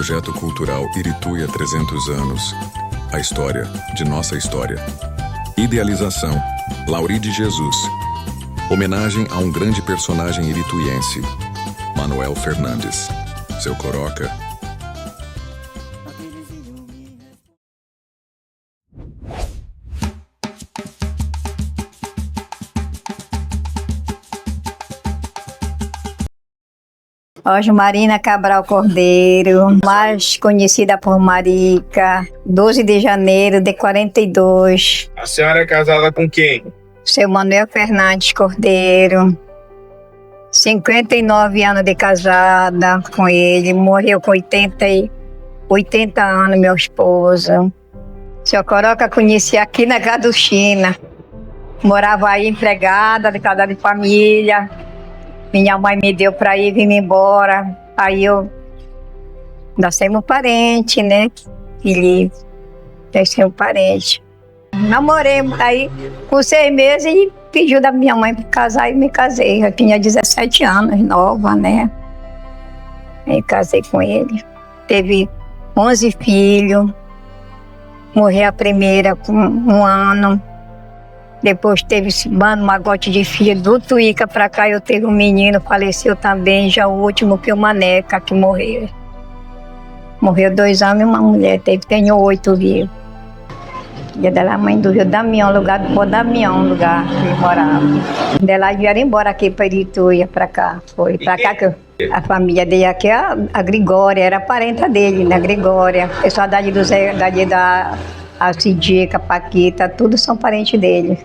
Projeto Cultural Irituia 300 anos. A história de nossa história. Idealização: Lauride Jesus. Homenagem a um grande personagem irituiense, Manuel Fernandes. Seu Coroca. Hoje Marina Cabral Cordeiro, mais conhecida por Marica, 12 de janeiro de 42. A senhora é casada com quem? Seu Manuel Fernandes Cordeiro, 59 anos de casada com ele, morreu com 80 anos, meu esposo. Seu Coroca conheci aqui na Gaduchina, morava aí empregada de casa de família. Minha mãe me deu para ir, vim embora. Aí nós somos parente, né? Ele, nós somos parente. Namorei, aí com 6 meses ele pediu da minha mãe para casar e me casei. Eu tinha 17 anos, nova, né? Aí casei com ele. Teve 11 filhos. Morreu a primeira com 1 ano. Depois teve esse magote de filho do Tuíca pra cá. Eu teve um menino, faleceu também, já o último que o Maneca, que morreu. Morreu 2 homens e uma mulher, tenho 8 vivos. Dia dela, mãe do Rio Damião, lugar do Pô Damião, lugar que ele morava. Dela vieram embora aqui para Irituia, pra cá. Foi pra cá que a família dele aqui, a Grigória, era parenta dele, né, Grigória. O pessoal dali do Zé, dali a Cidica, a Paquita, tudo são parentes dele.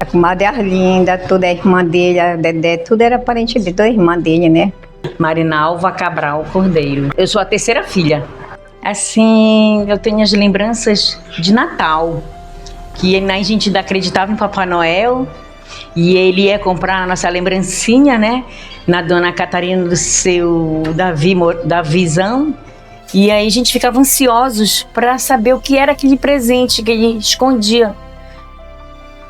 A comadre Arlinda, tudo é irmã dele, a Dedé, tudo era parente dele, toda irmã dele, né? Marinalva Cabral Cordeiro. Eu sou a 3ª filha. Assim, eu tenho as lembranças de Natal, que a gente ainda acreditava em Papai Noel, e ele ia comprar a nossa lembrancinha, né? Na Dona Catarina do seu Davizão. E aí a gente ficava ansiosos para saber o que era aquele presente que ele escondia.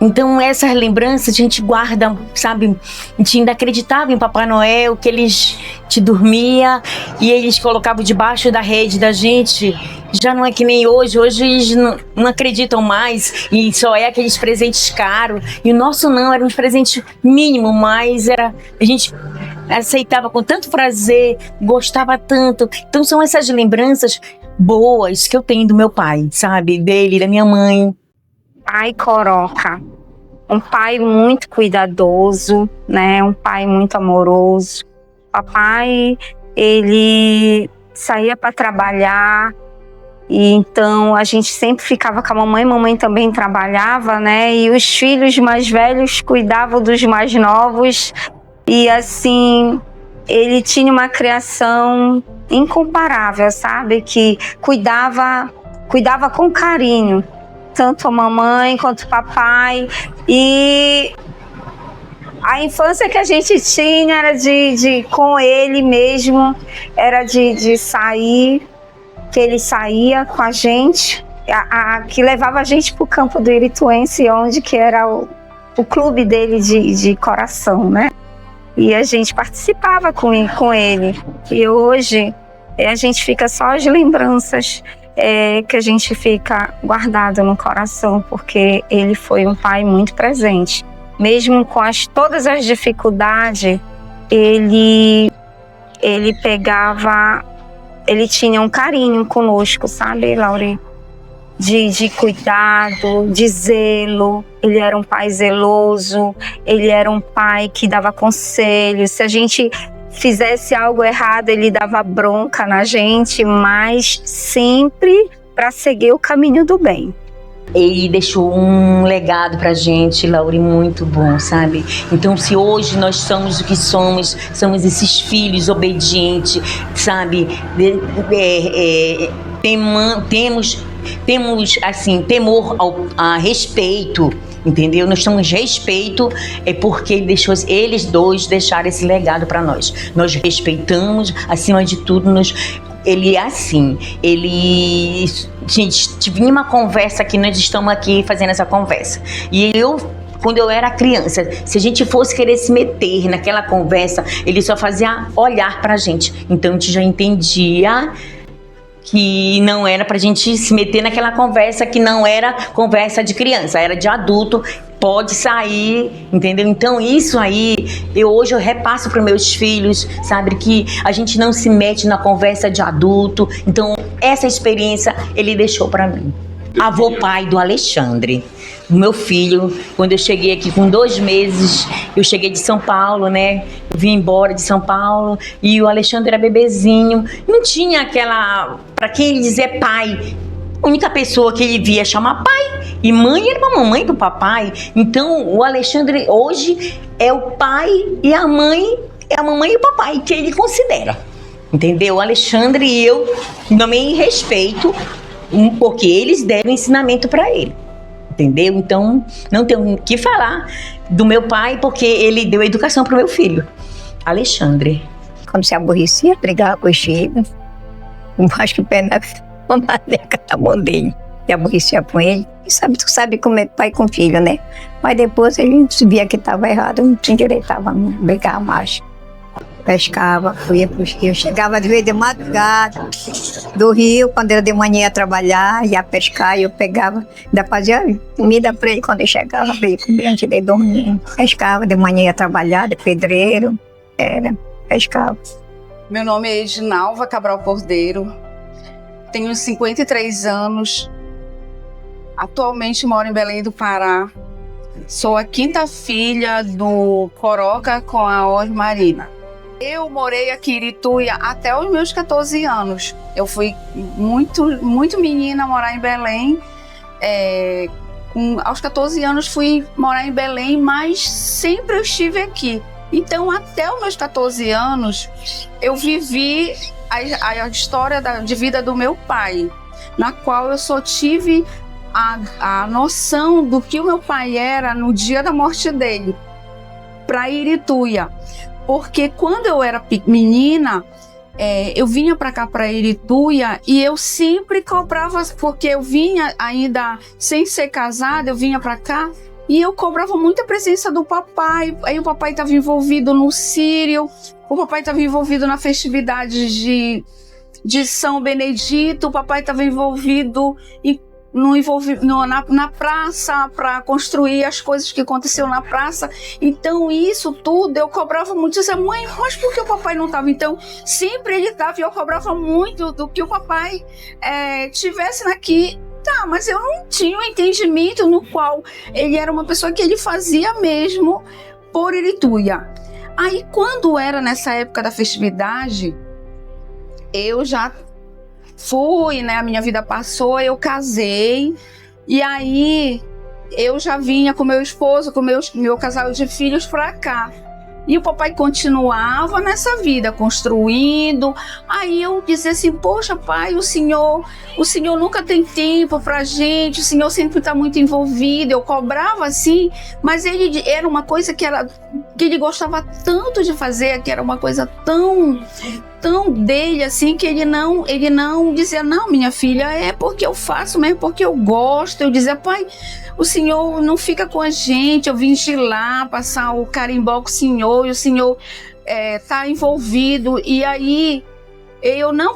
Então essas lembranças a gente guarda, sabe? A gente ainda acreditava em Papai Noel, que eles te dormia e eles colocavam debaixo da rede da gente. Já não é que nem hoje eles não acreditam mais e só é aqueles presentes caros. E o nosso não, era uns presentes mínimos, mas a gente aceitava com tanto prazer, gostava tanto. Então são essas lembranças boas que eu tenho do meu pai, sabe? Dele, da minha mãe. Pai Coroca, um pai muito cuidadoso, né? Um pai muito amoroso. Papai, ele saía para trabalhar e então a gente sempre ficava com a mamãe também trabalhava, né? E os filhos mais velhos cuidavam dos mais novos e assim, ele tinha uma criação incomparável, sabe? Que cuidava com carinho. Tanto a mamãe quanto o papai. E a infância que a gente tinha era com ele mesmo, era de sair, que ele saía com a gente, que levava a gente para o campo do Irituense, onde que era o clube dele de coração, né? E a gente participava com ele. E hoje a gente fica só as lembranças que a gente fica guardado no coração, porque ele foi um pai muito presente. Mesmo com todas as dificuldades, ele tinha um carinho conosco, sabe, Lauri? De cuidado, de zelo. Ele era um pai zeloso, ele era um pai que dava conselhos. Se a gente fizesse algo errado, ele dava bronca na gente, mas sempre para seguir o caminho do bem. Ele deixou um legado pra gente, Lauri, muito bom, sabe? Então, se hoje nós somos o que somos esses filhos obedientes, sabe? Temos assim, temor a respeito, entendeu? Nós temos respeito, porque eles dois deixaram esse legado para nós. Nós respeitamos, acima de tudo, ele é assim, gente, tive uma conversa aqui, nós estamos aqui fazendo essa conversa. E eu quando eu era criança, se a gente fosse querer se meter naquela conversa, ele só fazia olhar pra gente. Então a gente já entendia que não era pra gente se meter naquela conversa, que não era conversa de criança, era de adulto, pode sair, entendeu? Então isso aí, hoje eu repasso para meus filhos, sabe, que a gente não se mete na conversa de adulto. Então essa experiência ele deixou para mim. Avô pai do Alexandre, do meu filho. Quando eu cheguei aqui com 2 meses, eu cheguei de São Paulo, né? Eu vim embora de São Paulo e o Alexandre era bebezinho. Não tinha aquela, para quem ele dizer pai, a única pessoa que ele via chamar pai e mãe era a mamãe do papai. Então o Alexandre hoje é o pai e a mãe é a mamãe e o papai que ele considera, entendeu? O Alexandre e eu também respeito, porque eles deram ensinamento para ele, entendeu? Então não tenho o que falar do meu pai, porque ele deu educação para o meu filho, Alexandre. Quando se aborrecia, brigava com os filhos, acho que o pé na maneca da mão dele, se aborrecia com ele. E tu sabe como é pai com filho, né? Mas depois a gente via que estava errado, não se endireitava, não brigava mais. Pescava, ia pro rio, chegava às vezes de madrugada do rio, quando era de manhã ia trabalhar, ia pescar, e eu pegava, ainda fazia comida para ele quando ele chegava, para ele comer antes de dormir. Pescava, de manhã ia trabalhar, de pedreiro, pescava. Meu nome é Edinalva Cabral Cordeiro, tenho 53 anos, atualmente moro em Belém do Pará, sou a 5ª filha do Coroca com a Osmarina. Eu morei aqui em Irituia até os meus 14 anos. Eu fui muito menina morar em Belém. Aos 14 anos fui morar em Belém, mas sempre eu estive aqui. Então, até os meus 14 anos, eu vivi a história de vida do meu pai, na qual eu só tive a noção do que o meu pai era no dia da morte dele, para Irituia. Porque quando eu era menina, eu vinha para cá, para Irituia, e eu sempre cobrava, porque eu vinha ainda sem ser casada, eu vinha para cá, e eu cobrava muita presença do papai. Aí o papai estava envolvido no Sírio, o papai estava envolvido na festividade de São Benedito, o papai estava envolvido na praça, para construir as coisas que aconteciam na praça. Então isso tudo eu cobrava muito. Eu dizia, mãe, mas por que o papai não estava? Então sempre ele estava, e eu cobrava muito do que o papai tivesse aqui. Tá, mas eu não tinha um entendimento no qual ele era uma pessoa que ele fazia mesmo por Irituia. Aí quando era nessa época da festividade, eu já fui, né? A minha vida passou, eu casei, e aí eu já vinha com meu esposo, com meu casal de filhos pra cá. E o papai continuava nessa vida, construindo. Aí eu dizia assim, poxa pai, o senhor nunca tem tempo pra gente, o senhor sempre tá muito envolvido. Eu cobrava assim, mas ele era uma coisa que ele gostava tanto de fazer, que era uma coisa tão dele, assim, que ele não dizia, não, minha filha, é porque eu faço mesmo, porque eu gosto. Eu dizia, pai, o senhor não fica com a gente, eu vim de lá passar o carimbó com o senhor, e o senhor tá envolvido. E aí,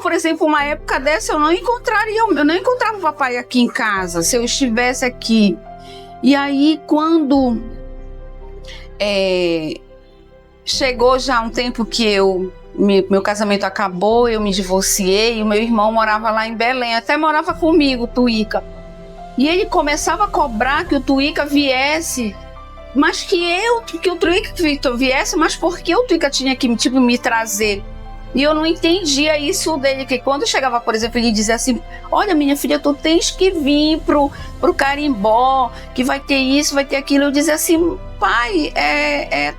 por exemplo, uma época dessa, eu não encontrava o papai aqui em casa, se eu estivesse aqui. E aí, quando chegou já um tempo que meu casamento acabou, eu me divorciei, e o meu irmão morava lá em Belém, até morava comigo, Tuíca. E ele começava a cobrar que o Tuíca viesse, mas que o Tuíca viesse, mas porque o Tuíca tinha que me trazer. E eu não entendia isso dele, que quando chegava, por exemplo, ele dizia assim, olha minha filha, tu tens que vir pro carimbó, que vai ter isso, vai ter aquilo. Eu dizia assim, pai,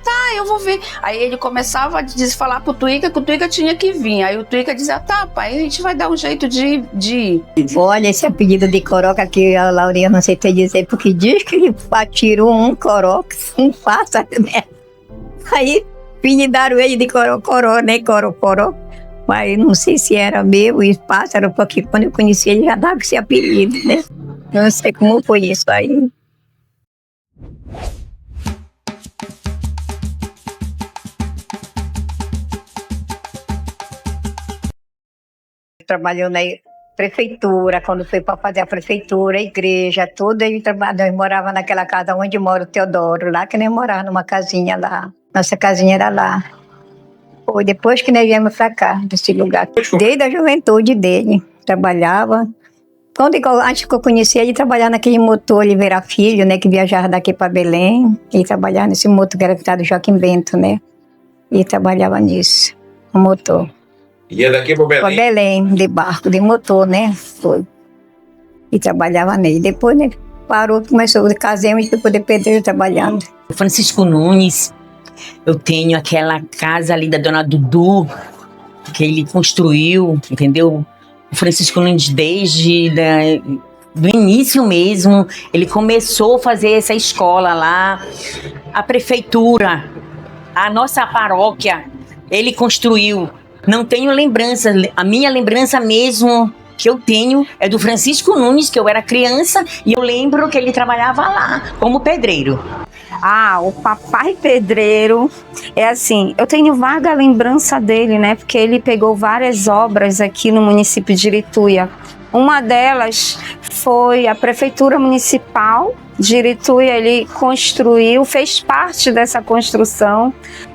tá, eu vou ver. Aí ele começava a falar pro Tuíca que o Tuíca tinha que vir. Aí o Tuíca dizia, tá pai, a gente vai dar um jeito de ir. Olha, esse apelido de Coroca que a Laurinha não sei te dizer, porque diz que ele tirou um coroca, um pássaro, né? Aí apelidaram ele de Coró, né? Coró. Mas não sei se era meu e pássaro, porque quando eu conheci ele já dava esse apelido, né? Não sei como foi isso aí. trabalhou na prefeitura, quando foi para fazer a prefeitura, a igreja, tudo, ele nós morava naquela casa onde mora o Teodoro, lá que nós morava numa casinha lá. Nossa casinha era lá. Foi depois que nós viemos para cá, desse lugar. Desde a juventude dele, trabalhava. Acho que eu conhecia ele trabalhar naquele motor Oliveira Filho, né, que viajava daqui para Belém. Ele trabalhava nesse motor que era do Joaquim Bento, né? E trabalhava nisso, o motor. Ia daqui para Belém? Para Belém, de barco, de motor, né? Foi. E trabalhava nele. Depois, né, parou, começou, casamos para poder pedreiro trabalhando. Francisco Nunes, eu tenho aquela casa ali da Dona Dudu, que ele construiu, entendeu? O Francisco Nunes, desde do início mesmo, ele começou a fazer essa escola lá. A prefeitura, a nossa paróquia, ele construiu. Não tenho lembrança, a minha lembrança mesmo que eu tenho é do Francisco Nunes, que eu era criança, e eu lembro que ele trabalhava lá como pedreiro. O papai pedreiro, é assim, eu tenho vaga lembrança dele, né? Porque ele pegou várias obras aqui no município de Irituia. Uma delas foi a Prefeitura Municipal de Irituia, ele construiu, fez parte dessa construção.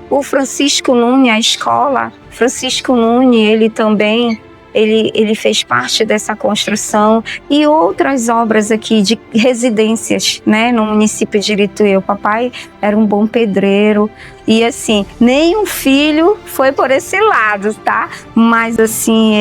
O Francisco Nunes, a escola, Francisco Nunes, ele também... Ele fez parte dessa construção e outras obras aqui de residências, né, no município de Irituia. O papai era um bom pedreiro e, assim, nenhum filho foi por esse lado, tá? Mas, assim,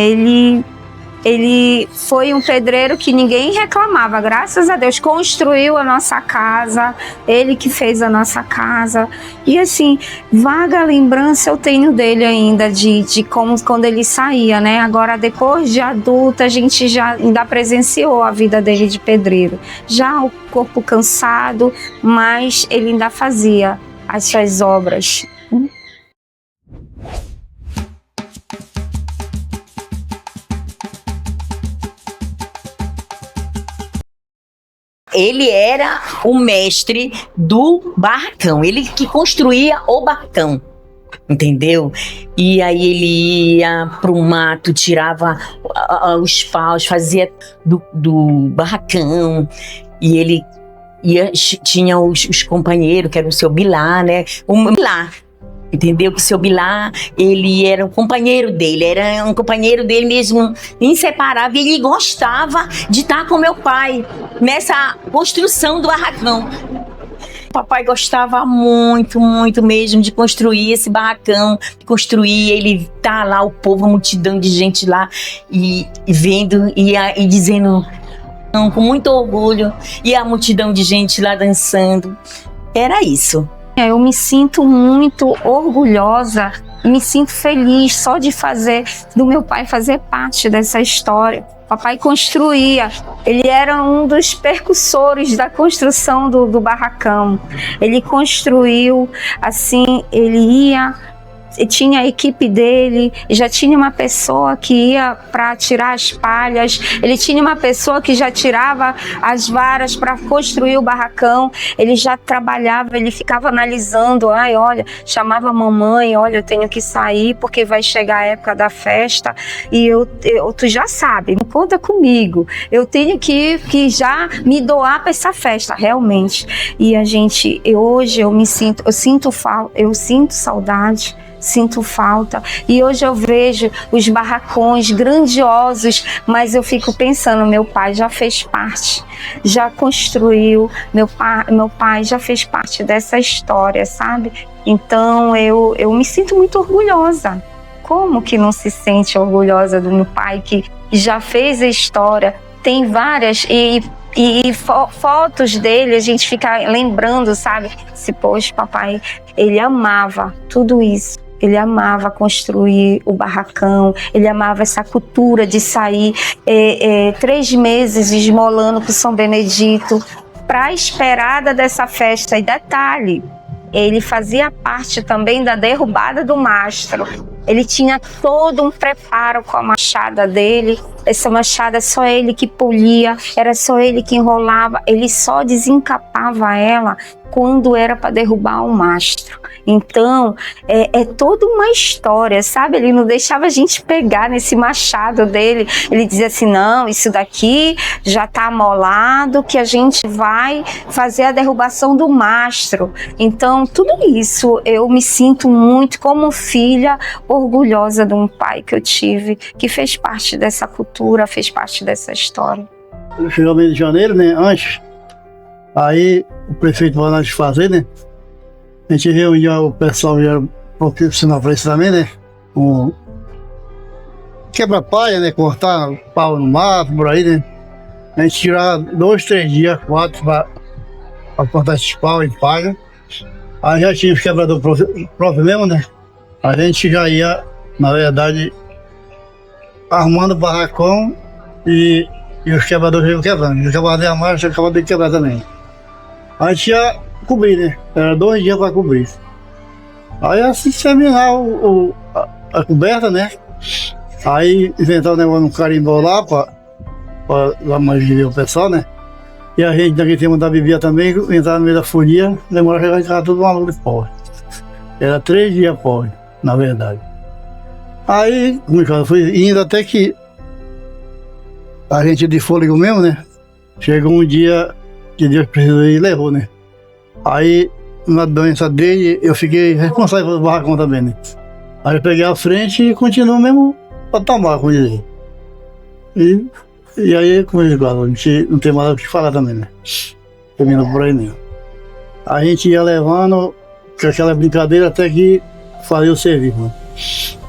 ele foi um pedreiro que ninguém reclamava, graças a Deus. Construiu a nossa casa, ele que fez a nossa casa. E assim, vaga lembrança eu tenho dele ainda, de como quando ele saía, né? Agora, depois de adulta, a gente já ainda presenciou a vida dele de pedreiro. Já o corpo cansado, mas ele ainda fazia as suas obras. Ele era o mestre do barracão, ele que construía o barracão, entendeu? E aí ele ia pro mato, tirava os paus, fazia do barracão, e ele tinha os companheiros, que era o seu Bilá, né? O Bilá. Entendeu? Que o seu Bilá, ele era um companheiro dele mesmo, inseparável, e ele gostava de estar com meu pai nessa construção do barracão. O papai gostava muito, muito mesmo de construir esse barracão, ele tá lá, o povo, a multidão de gente lá, e vendo e dizendo com muito orgulho, e a multidão de gente lá dançando. Era isso. Eu me sinto muito orgulhosa, me sinto feliz só de do meu pai fazer parte dessa história. O papai construía, ele era um dos percussores da construção do barracão. Ele construiu, assim, ele ia... Tinha a equipe dele, já tinha uma pessoa que ia para tirar as palhas, ele tinha uma pessoa que já tirava as varas para construir o barracão, ele já trabalhava, ele ficava analisando, olha, chamava a mamãe, olha, eu tenho que sair porque vai chegar a época da festa e tu já sabe, não conta comigo, eu tenho que já me doar para essa festa, realmente. E hoje eu sinto saudade, sinto falta, e hoje eu vejo os barracões grandiosos, mas eu fico pensando, meu pai já fez parte, já construiu, meu pai já fez parte dessa história, sabe? Então eu me sinto muito orgulhosa. Como que não se sente orgulhosa do meu pai que já fez a história? Tem várias fotos dele, a gente fica lembrando, sabe? Poxa, papai, ele amava tudo isso. Ele amava construir o barracão, ele amava essa cultura de sair 3 meses esmolando para o São Benedito, para a esperada dessa festa. E detalhe, ele fazia parte também da derrubada do mastro. Ele tinha todo um preparo com a machada dele. Essa machada só ele que polia, era só ele que enrolava. Ele só desencapava ela quando era para derrubar o mastro. Então, é toda uma história, sabe? Ele não deixava a gente pegar nesse machado dele. Ele dizia assim, não, isso daqui já está amolado, que a gente vai fazer a derrubação do mastro. Então, tudo isso, eu me sinto muito, como filha, orgulhosa de um pai que eu tive, que fez parte dessa cultura, fez parte dessa história. Chegou o mês de janeiro, né? Antes, aí o prefeito mandou nós fazer, né? A gente reunia o pessoal, já profissional para isso também, né? Quebra-palha, né? Cortar pau no mato, por aí, né? A gente tirava 2, 3 dias, 4 para cortar esses pau em palha. Aí já tinha os quebradores próprios mesmo, né? A gente já ia, na verdade, arrumando o barracão e os quebradores iam quebrando. E os quebradores a mais, acabava de quebrar também. A gente ia cobrir, né? Era 2 dias para cobrir. Aí assim terminar a coberta, né? Aí inventar o negócio no carimbó lá para lá mais o pessoal, né? E a gente naquele tempo da bebia também, entrar no meio da folia, demorava a chegar em casa todo maluco de pobre. Era 3 dias pobre, na verdade. Aí, como foi indo até que a gente de fôlego mesmo, né? Chegou um dia que Deus precisou e levou, né? Aí, na doença dele, eu fiquei responsável pelo barracão também, né? Aí eu peguei a frente e continuo mesmo pra tomar, como dizer. E aí, como eu digo, a gente não tem mais o que falar também, né? Terminou por aí mesmo. A gente ia levando com aquela brincadeira até que fazia o serviço, né?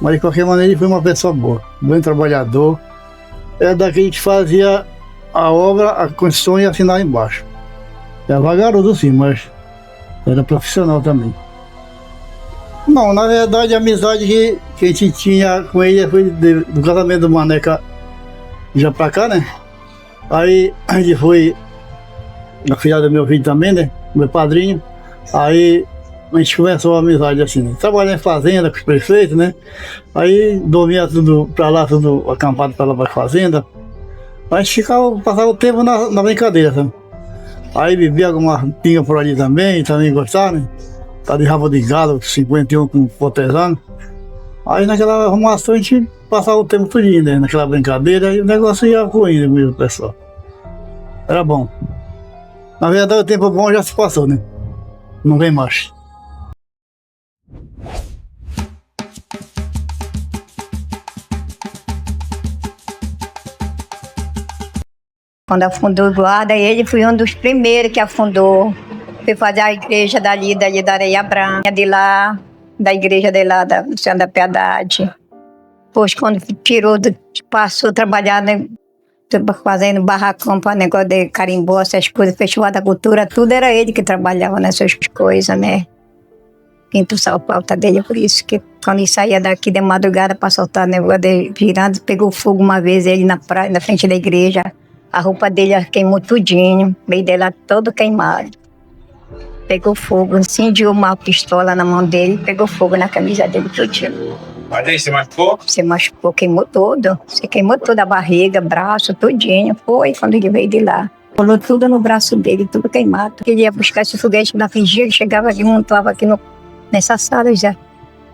Mas de qualquer maneira ele foi uma pessoa boa, bem trabalhador. Era daquele que fazia a obra, a construção e assinar embaixo. Era vagaroso sim, mas era profissional também. Não, na verdade a amizade que a gente tinha com ele foi do casamento do Maneca já pra cá, né? Aí a gente foi na filha do meu filho também, né? Meu padrinho. Aí a gente começou a amizade assim, né? Trabalhando em fazenda com os prefeitos, né? Aí dormia tudo pra lá, tudo acampado pra lá pra fazenda. A gente passava o tempo na brincadeira, sabe? Aí bebia alguma pinga por ali também gostava, né? Tá de rabo de gado, 51 com potesano. Aí naquela arrumação a gente passava o tempo todinho, né? Naquela brincadeira e o negócio ia fluindo mesmo, pessoal. Era bom. Na verdade o tempo bom já se passou, né? Não vem mais. Quando afundou o guarda, ele foi um dos primeiros que afundou. Foi fazer a igreja dali da Areia Branca, de lá, da igreja de lá, da Senhora da Piedade. Depois, quando tirou, passou a trabalhar, né, fazendo barracão para negócio de carimbó, essas coisas, festival da cultura, tudo era ele que trabalhava nessas coisas, né? Quem puxava a pauta dele, por isso que quando ele saía daqui de madrugada para soltar negócio de virando, pegou fogo uma vez ele na praia, na frente da igreja. A roupa dele queimou tudinho, meio dela todo queimado. Pegou fogo, incendiou uma pistola na mão dele, pegou fogo na camisa dele tudinho. Mas aí, você machucou? Você machucou, queimou todo. Você queimou toda a barriga, braço, tudinho. Foi quando ele veio de lá. Colou tudo no braço dele, tudo queimado. Ele ia buscar esse foguete na fingia, ele chegava aqui, montava aqui nessa sala já.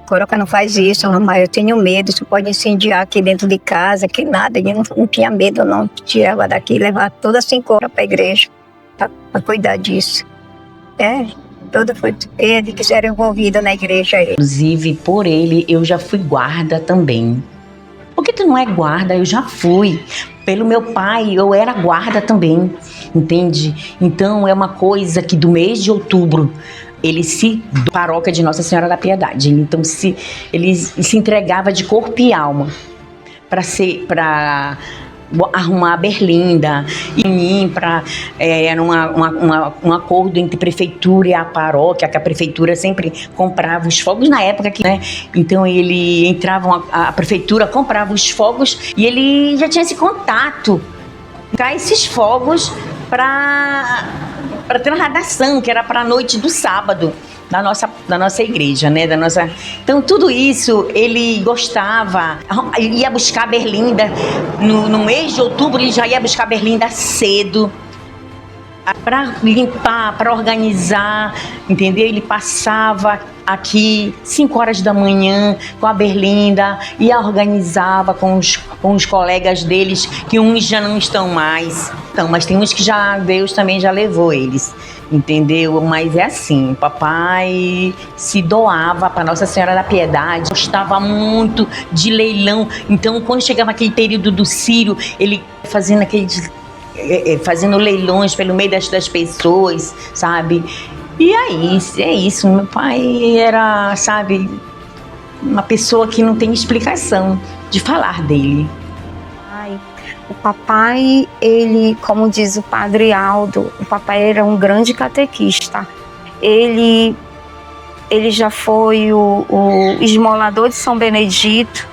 Coroca, não faz isso, mas eu tenho medo, isso pode incendiar aqui dentro de casa, que nada. Ele não tinha medo, não. Tirava daqui e levava toda a 5 horas para a igreja, para cuidar disso. Toda foi ele que era envolvido na igreja. Inclusive, por ele, eu já fui guarda também. Porque tu não é guarda, eu já fui. Pelo meu pai, eu era guarda também, entende? Então, é uma coisa que do mês de outubro, do paróquia de Nossa Senhora da Piedade. Então, ele se entregava de corpo e alma para arrumar a berlinda e era um acordo entre a prefeitura e a paróquia, que a prefeitura sempre comprava os fogos na época que, né? Então ele entrava, a prefeitura comprava os fogos e ele já tinha esse contato com esses fogos para ter uma radação, que era para a noite do sábado da nossa igreja, né? Então tudo isso ele gostava, ele ia buscar a berlinda no mês de outubro, ele já ia buscar a berlinda cedo. para limpar, para organizar, entendeu? Ele passava aqui 5 horas da manhã com a Berlinda e organizava com os colegas deles, que uns já não estão mais. Então, mas tem uns que já Deus também já levou eles, entendeu? Mas é assim, o papai se doava para Nossa Senhora da Piedade, gostava muito de leilão. Então, quando chegava aquele período do Círio, ele fazendo leilões pelo meio das pessoas, sabe? E aí, é isso. Meu pai era, sabe, uma pessoa que não tem explicação de falar dele. O papai, ele, como diz o padre Aldo, o papai era um grande catequista. Ele já foi o esmolador de São Benedito,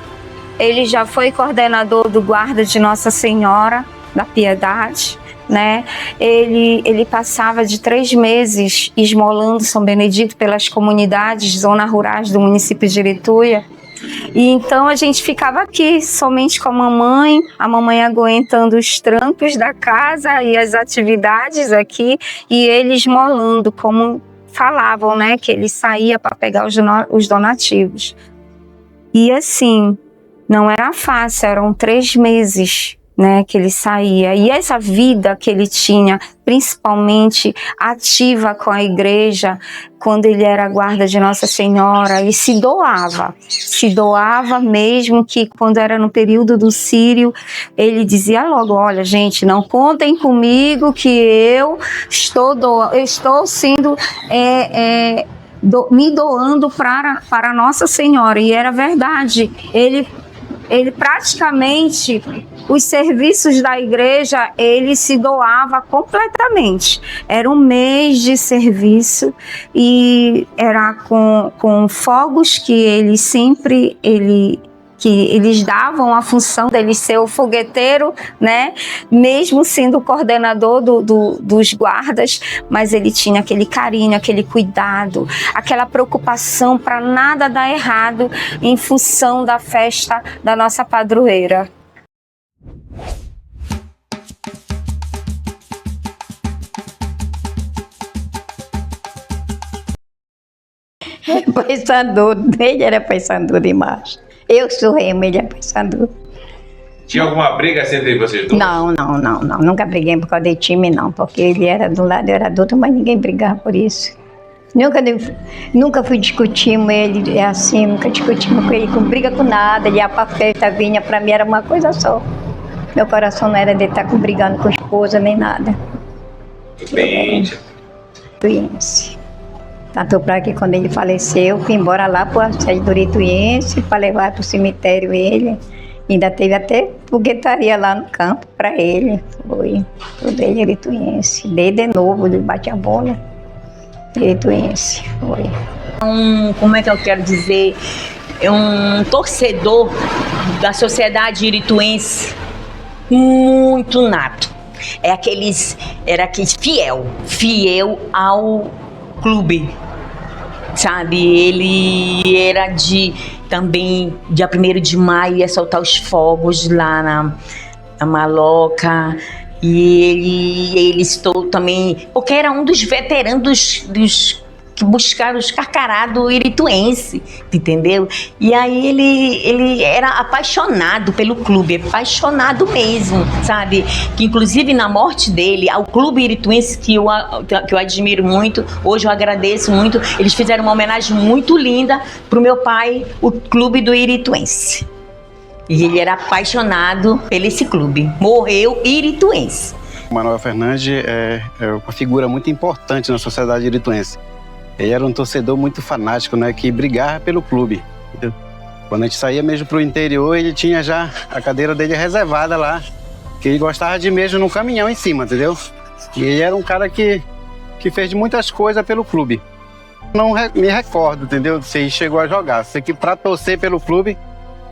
ele já foi coordenador do guarda de Nossa Senhora da Piedade, né? Ele passava de 3 meses esmolando São Benedito pelas comunidades, zonas rurais do município de Irituia. E então a gente ficava aqui somente com a mamãe aguentando os trampos da casa e as atividades aqui, e ele esmolando, como falavam, né? Que ele saía para pegar os donativos. E assim, não era fácil, eram 3 meses, né, que ele saía. E essa vida que ele tinha, principalmente ativa com a igreja, quando ele era guarda de Nossa Senhora, ele se doava mesmo, que quando era no período do Círio, ele dizia logo: olha, gente, não contem comigo que eu estou sendo me doando para Nossa Senhora. E era verdade, ele praticamente, os serviços da igreja, ele se doava completamente. Era um mês de serviço e era com fogos que eles davam a função dele ser o fogueteiro, né? Mesmo sendo o coordenador dos guardas, mas ele tinha aquele carinho, aquele cuidado, aquela preocupação para nada dar errado em função da festa da nossa padroeira. Pensador, ele era pensador demais. Eu sou Remo, ele é pensador. Tinha alguma briga assim entre vocês dois? Não. Nunca briguei por causa de time, não. Porque ele era de um lado, eu era do outro, mas ninguém brigava por isso. Nunca fui discutir com ele, é assim, nunca discutimos com ele, com briga com nada. Ele ia pra festa, vinha, pra mim era uma coisa só. Meu coração não era de estar brigando com esposa nem nada. Tudo bem. Irituense. Tanto para que quando ele faleceu, fui embora lá para a sede do Irituense para levar para o cemitério ele. Ainda teve até foguetaria lá no campo para ele. Foi tudo ele irituense. Desde novo, ele bate a bola. Irituense, foi. Como é que eu quero dizer? É um torcedor da sociedade irituense muito nato. Era aqueles fiel ao clube, sabe? Ele era também, dia 1º de maio, ia soltar os fogos lá na Maloca. E ele estou também, porque era um dos veteranos dos que buscaram os carcarados irituense, entendeu? E aí ele era apaixonado pelo clube, apaixonado mesmo, sabe? Que inclusive na morte dele, ao clube irituense, que eu admiro muito, hoje eu agradeço muito, eles fizeram uma homenagem muito linda pro meu pai, o clube do Irituense. E ele era apaixonado por esse clube, morreu irituense. O Manuel Fernandes é uma figura muito importante na sociedade irituense. Ele era um torcedor muito fanático, né, que brigava pelo clube. Entendeu? Quando a gente saía mesmo pro interior, ele tinha já a cadeira dele reservada lá, que ele gostava de ir mesmo no caminhão em cima, entendeu? E ele era um cara que fez muitas coisas pelo clube. Não me recordo, entendeu, se ele chegou a jogar. Sei que para torcer pelo clube,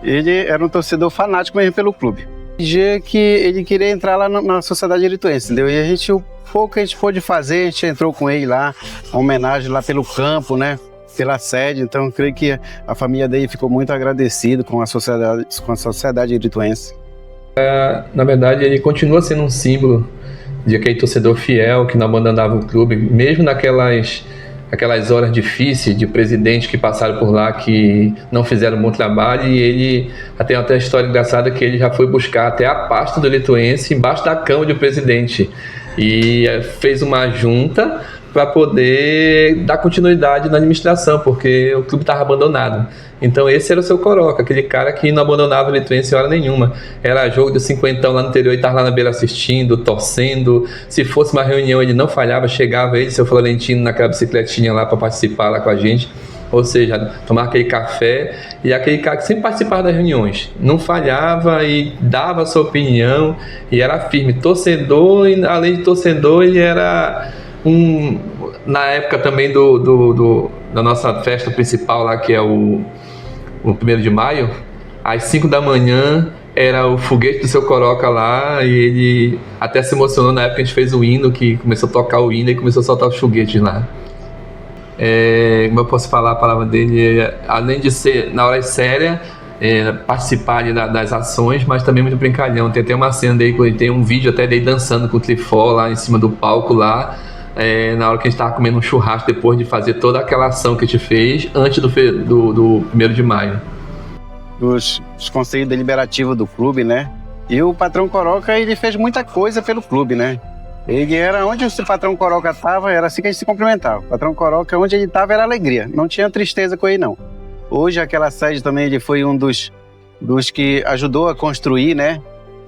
ele era um torcedor fanático mesmo pelo clube. Dia que ele queria entrar lá na sociedade irituense, entendeu? E o pouco que a gente pôde fazer, a gente entrou com ele lá, uma homenagem lá pelo campo, né? Pela sede. Então, eu creio que a família dele ficou muito agradecida com a sociedade irituense. Na verdade, ele continua sendo um símbolo de aquele torcedor fiel que não abandonava o clube, mesmo naquelas horas difíceis de presidentes que passaram por lá, que não fizeram um bom trabalho, e ele, tem até a história engraçada que ele já foi buscar até a pasta do Lituense embaixo da cama do presidente, e fez uma junta para poder dar continuidade na administração, porque o clube estava abandonado. Então esse era o seu Coroca, aquele cara que não abandonava o Lituense em hora nenhuma. Era jogo de 50 lá no interior e estava lá na beira assistindo, torcendo. Se fosse uma reunião ele não falhava, chegava ele, seu Florentino, naquela bicicletinha lá para participar lá com a gente. Ou seja, tomar aquele café, e aquele cara que sempre participava das reuniões, não falhava e dava a sua opinião, e era firme, torcedor, e além de torcedor ele era na época também da nossa festa principal lá, que é o 1º de maio, às 5 da manhã era o foguete do seu Coroca lá, e ele até se emocionou na época que a gente fez o hino, que começou a tocar o hino e começou a soltar os foguetes lá. Como eu posso falar a palavra dele, além de ser na hora séria, participar ali das ações, mas também muito brincalhão. Tem até uma cena dele, tem um vídeo até dele dançando com o Trifó lá em cima do palco lá, na hora que a gente estava comendo um churrasco, depois de fazer toda aquela ação que a gente fez antes do 1º de maio. Os conselhos deliberativos do clube, né? E o patrão Coroca, ele fez muita coisa pelo clube, né? Ele era onde o patrão Coroca estava, era assim que a gente se cumprimentava. O patrão Coroca, onde ele estava, era alegria. Não tinha tristeza com ele, não. Hoje, aquela sede também, ele foi um dos que ajudou a construir, né?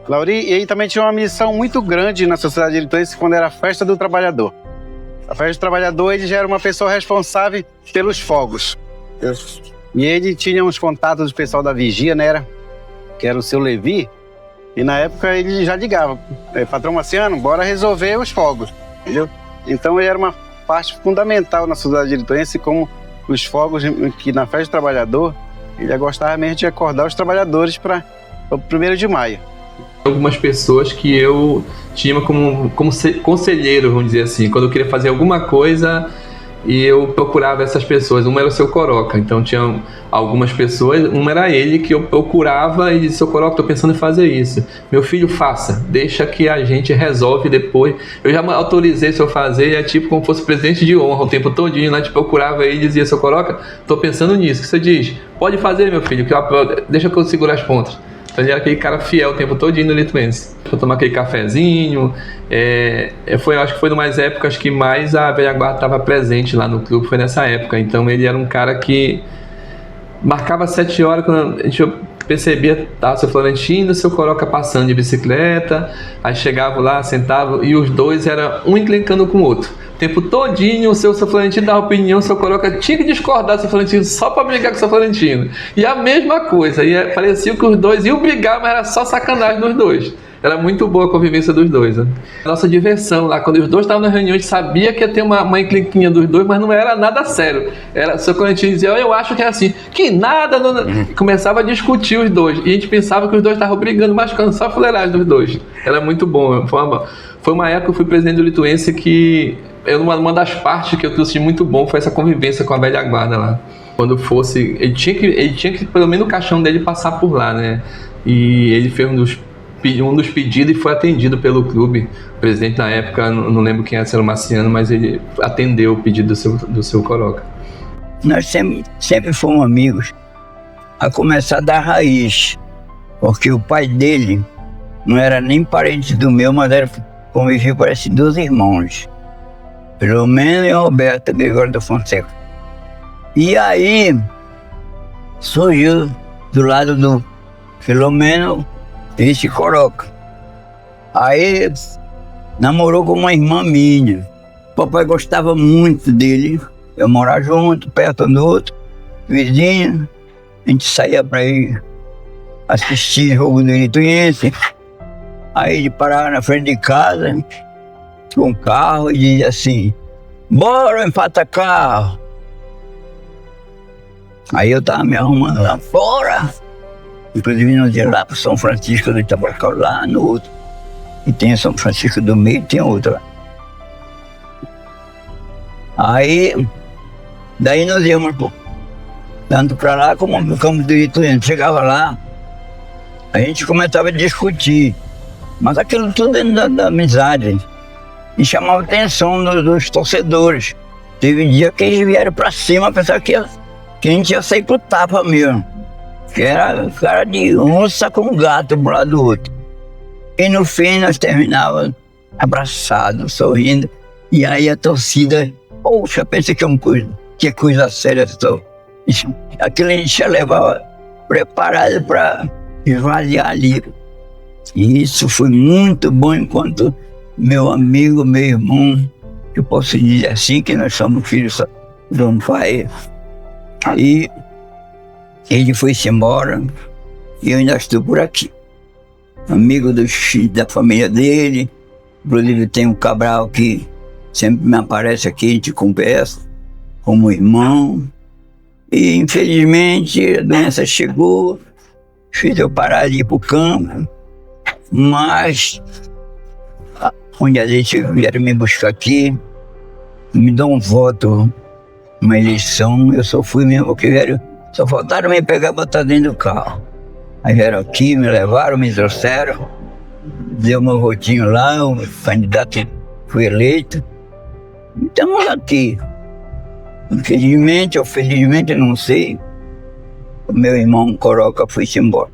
Lauri, e ele também tinha uma missão muito grande na sociedade lituense, quando era a Festa do Trabalhador. A Festa do Trabalhador, ele já era uma pessoa responsável pelos fogos. E ele tinha uns contatos do pessoal da Vigia, né? Que era o seu Levi. E na época ele já ligava, patrão Marciano, bora resolver os fogos, entendeu? Então ele era uma parte fundamental na sociedade lituense, como os fogos, que na Festa do Trabalhador, ele gostava mesmo de acordar os trabalhadores para o 1º de maio. Algumas pessoas que eu tinha como conselheiro, vamos dizer assim, quando eu queria fazer alguma coisa, e eu procurava essas pessoas. Um era o seu Coroca, então tinha algumas pessoas, um era ele que eu procurava e disse: seu Coroca, estou pensando em fazer isso. Meu filho, faça, deixa que a gente resolve depois. Eu já autorizei se eu fazer, é tipo como fosse presidente de honra o tempo todinho, né? Te procurava ele e dizia: seu Coroca, estou pensando nisso. O que você diz? Pode fazer, meu filho, deixa que eu seguro as pontas. Então ele era aquele cara fiel o tempo todinho no Lituense. Para tomar aquele cafezinho. Acho que foi numa épocas que mais a velha guarda estava presente lá no clube, foi nessa época. Então ele era um cara que marcava 7 horas, quando a gente percebia, tá, seu Florentino, seu Coroca passando de bicicleta, aí chegava lá, sentava, e os dois eram um encrencando com o outro. O tempo todinho o seu Florentino dava opinião, o seu Coroca tinha que discordar do seu Florentino só para brigar com o seu Florentino. E a mesma coisa, e parecia que os dois iam brigar, mas era só sacanagem dos dois. Era muito boa a convivência dos dois, né? Nossa diversão lá, quando os dois estavam na reunião, a gente sabia que ia ter uma encrenquinha dos dois, mas não era nada sério. O seu Florentino dizia: eu acho que é assim. Que nada, não... Começava a discutir os dois. E a gente pensava que os dois estavam brigando, machucando só a fuleiragem dos dois. Era muito bom. Foi uma época que eu fui presidente do Lituense que... Uma das partes que eu trouxe muito bom foi essa convivência com a velha guarda lá. Quando fosse... Ele tinha que pelo menos o caixão dele passar por lá, né? E ele fez um dos pedidos e foi atendido pelo clube. O presidente na época, não lembro quem era, se era o Marciano, mas ele atendeu o pedido do seu Coroca. Nós sempre fomos amigos, a começar da raiz, porque o pai dele não era nem parente do meu, mas convivia, parece, 2 irmãos, Filomeno e Roberto Gregório da Fonseca. E aí surgiu do lado do Filomeno esse Coroca. Aí namorou com uma irmã minha. O papai gostava muito dele. Eu morava junto, perto um do outro, vizinho. A gente saía para ir assistir jogo do Lituense. Aí ele parava na frente de casa com um carro e dizia assim: bora, empata carro. Aí eu tava me arrumando lá fora. Inclusive nós ia lá para São Francisco do Itabacal, lá no outro. E tem São Francisco do Meio e tem outro lá. Aí, daí nós íamos tanto para lá como no campo do Lituense. Chegava lá, a gente começava a discutir. Mas aquilo tudo dentro da amizade. e chamava a atenção dos torcedores. Teve dia que eles vieram pra cima, pensar que a gente ia sair pro tapa mesmo. Que era cara de onça com gato um lado do outro. E no fim nós terminávamos abraçados, sorrindo. E aí a torcida, poxa, pensa que é coisa séria. Aquilo a gente ia levar preparado para esvaziar ali. E isso foi muito bom enquanto meu amigo, meu irmão, eu posso dizer assim, que nós somos filhos de um pai. Aí ele foi-se embora e eu ainda estou por aqui. Amigo dos filhos da família dele, inclusive tem um Cabral que sempre me aparece aqui, a gente conversa como irmão. E infelizmente a doença chegou, fez eu parar de ir para o campo, mas onde a gente vieram me buscar aqui, me dão um voto, uma eleição, eu só fui mesmo, porque vieram, só faltaram me pegar e botar dentro do carro. Aí vieram aqui, me levaram, me trouxeram, deu meu votinho lá, o candidato foi eleito. E estamos aqui. Infelizmente ou felizmente, não sei, o meu irmão Coroca foi-se embora.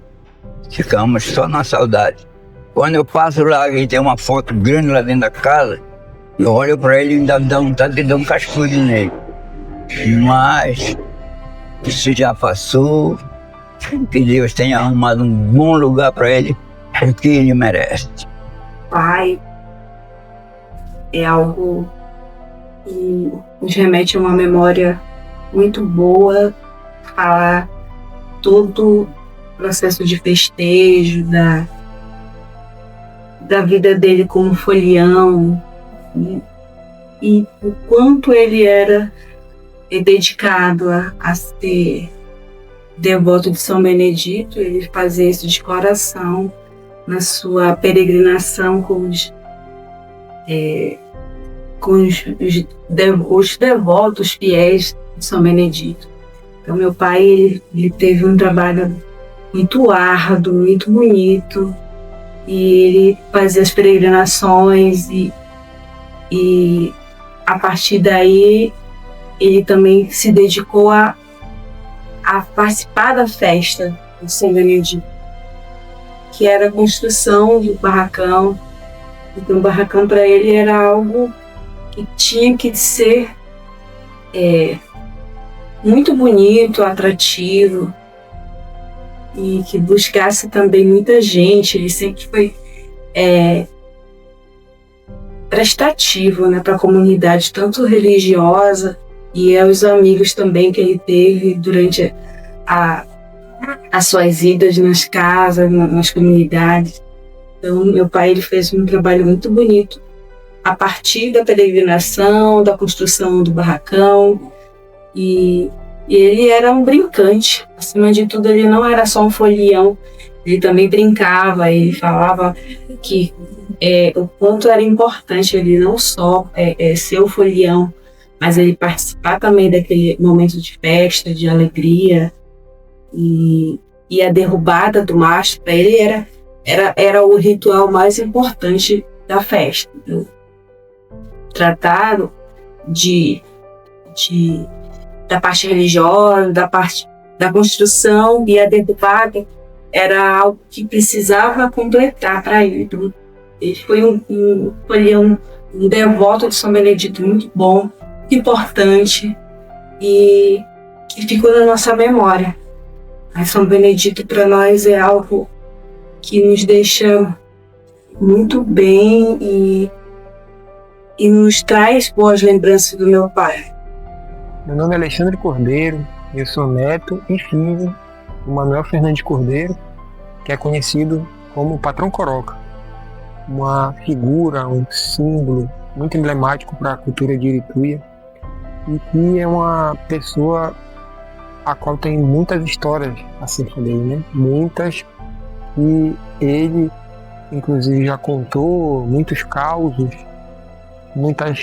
Ficamos só na saudade. Quando eu passo lá e tem uma foto grande lá dentro da casa, eu olho para ele e ainda dá vontade de dar um cascudo nele. Mas isso já passou. Que Deus tenha arrumado um bom lugar para ele, porque ele merece. Pai é algo que nos remete a uma memória muito boa, falar todo o processo de festejo, da vida dele como folião, e o quanto ele era dedicado a ser devoto de São Benedito. Ele fazia isso de coração na sua peregrinação com os devotos fiéis de São Benedito. Então meu pai ele teve um trabalho muito árduo, muito bonito, e ele fazia as peregrinações e a partir daí ele também se dedicou a participar da festa de São Benedito, que era a construção do barracão. Então o barracão para ele era algo que tinha que ser muito bonito, atrativo, e que buscasse também muita gente. Ele sempre foi prestativo, né, para a comunidade, tanto religiosa e aos amigos também que ele teve durante as suas idas nas casas, nas comunidades. Então meu pai ele fez um trabalho muito bonito a partir da peregrinação, da construção do barracão, e ele era um brincante. Acima de tudo, ele não era só um folião, ele também brincava. Ele falava que o quanto era importante ele não só ser o folião, mas ele participar também daquele momento de festa, de alegria. E a derrubada do mastro, para ele, era o ritual mais importante da festa. Então, tratado da parte religiosa, da parte da construção, e a derrubada era algo que precisava completar para ele. Então, ele foi um devoto de São Benedito muito bom, importante, e que ficou na nossa memória. Mas São Benedito para nós é algo que nos deixa muito bem e nos traz boas lembranças do meu pai. Meu nome é Alexandre Cordeiro, eu sou neto e filho do Manuel Fernandes Cordeiro, que é conhecido como Patrão Coroca, uma figura, um símbolo muito emblemático para a cultura de Irituia, e que é uma pessoa a qual tem muitas histórias acerca dele, né? Muitas, e ele inclusive já contou muitos causos, muitas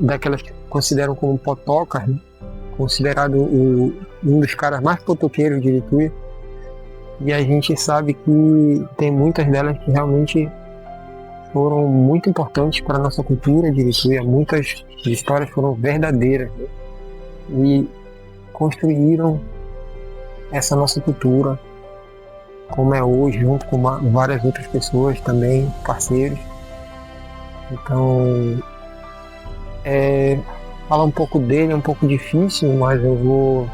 daquelas que consideram como potocas, né? Considerado um dos caras mais potoqueiros de Irituia, e a gente sabe que tem muitas delas que realmente foram muito importantes para a nossa cultura de Irituia. Muitas histórias foram verdadeiras, né? E construíram essa nossa cultura como é hoje, junto com várias outras pessoas também, parceiros. Então, falar um pouco dele é um pouco difícil, mas eu vou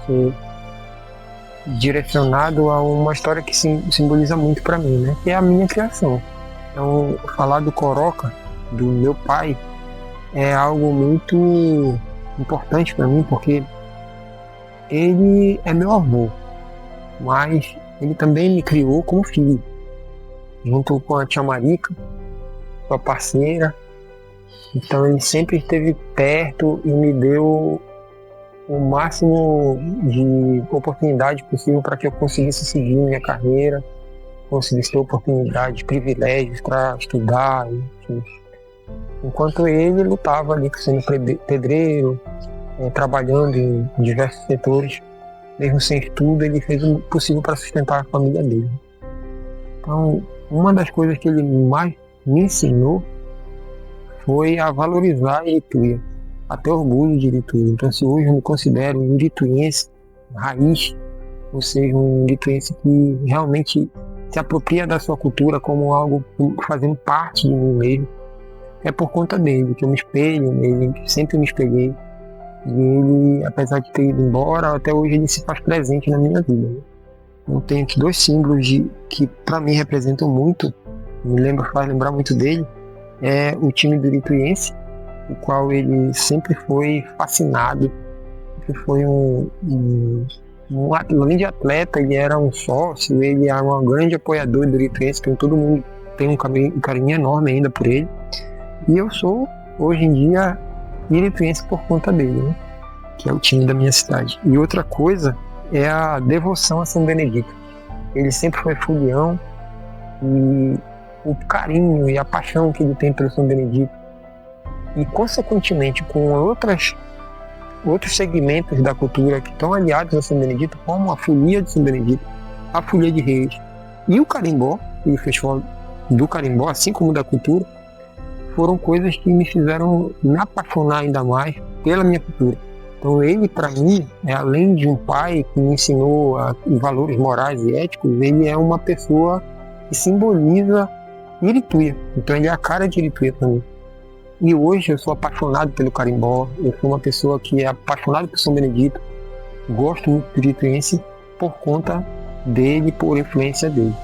ser direcionado a uma história que simboliza muito para mim, né? Que é a minha criação. Então, falar do Coroca, do meu pai, é algo muito importante para mim, porque ele é meu avô, mas ele também me criou como filho, junto com a tia Marica, sua parceira. Então ele sempre esteve perto e me deu o máximo de oportunidade possível para que eu conseguisse seguir minha carreira, conseguisse ter oportunidades, privilégios para estudar, enfim. Enquanto ele lutava ali sendo pedreiro, trabalhando em diversos setores, mesmo sem estudo, ele fez o possível para sustentar a família dele. Então, uma das coisas que ele mais me ensinou foi a valorizar a Irituia, até orgulho de Irituia. Então, se hoje eu me considero um irituiense raiz, ou seja, um irituiense que realmente se apropria da sua cultura como algo fazendo parte de mim mesmo, é por conta dele, que eu me espelho nele, sempre me espelhei. E ele, apesar de ter ido embora, até hoje ele se faz presente na minha vida, né? Eu tenho aqui 2 símbolos que para mim representam muito, faz lembrar muito dele. É o time do Irituiense, o qual ele sempre foi fascinado, que foi além de atleta, ele era um sócio, ele era um grande apoiador do Irituiense, que todo mundo tem um carinho enorme ainda por ele. E eu sou, hoje em dia, Irituiense por conta dele, né? Que é o time da minha cidade. E outra coisa é a devoção a São Benedito. Ele sempre foi folião, e o carinho e a paixão que ele tem pelo São Benedito, e consequentemente com outros segmentos da cultura que estão aliados a São Benedito, como a folia de São Benedito, a folia de Reis e o carimbó, e o festival do carimbó, assim como da cultura, foram coisas que me fizeram me apaixonar ainda mais pela minha cultura. Então ele, para mim, além de um pai que me ensinou valores morais e éticos, ele é uma pessoa que simboliza Irituia. Então ele é a cara de Irituia para mim. E hoje eu sou apaixonado pelo carimbó, eu sou uma pessoa que é apaixonada por São Benedito, gosto muito do irituiense por conta dele, por influência dele.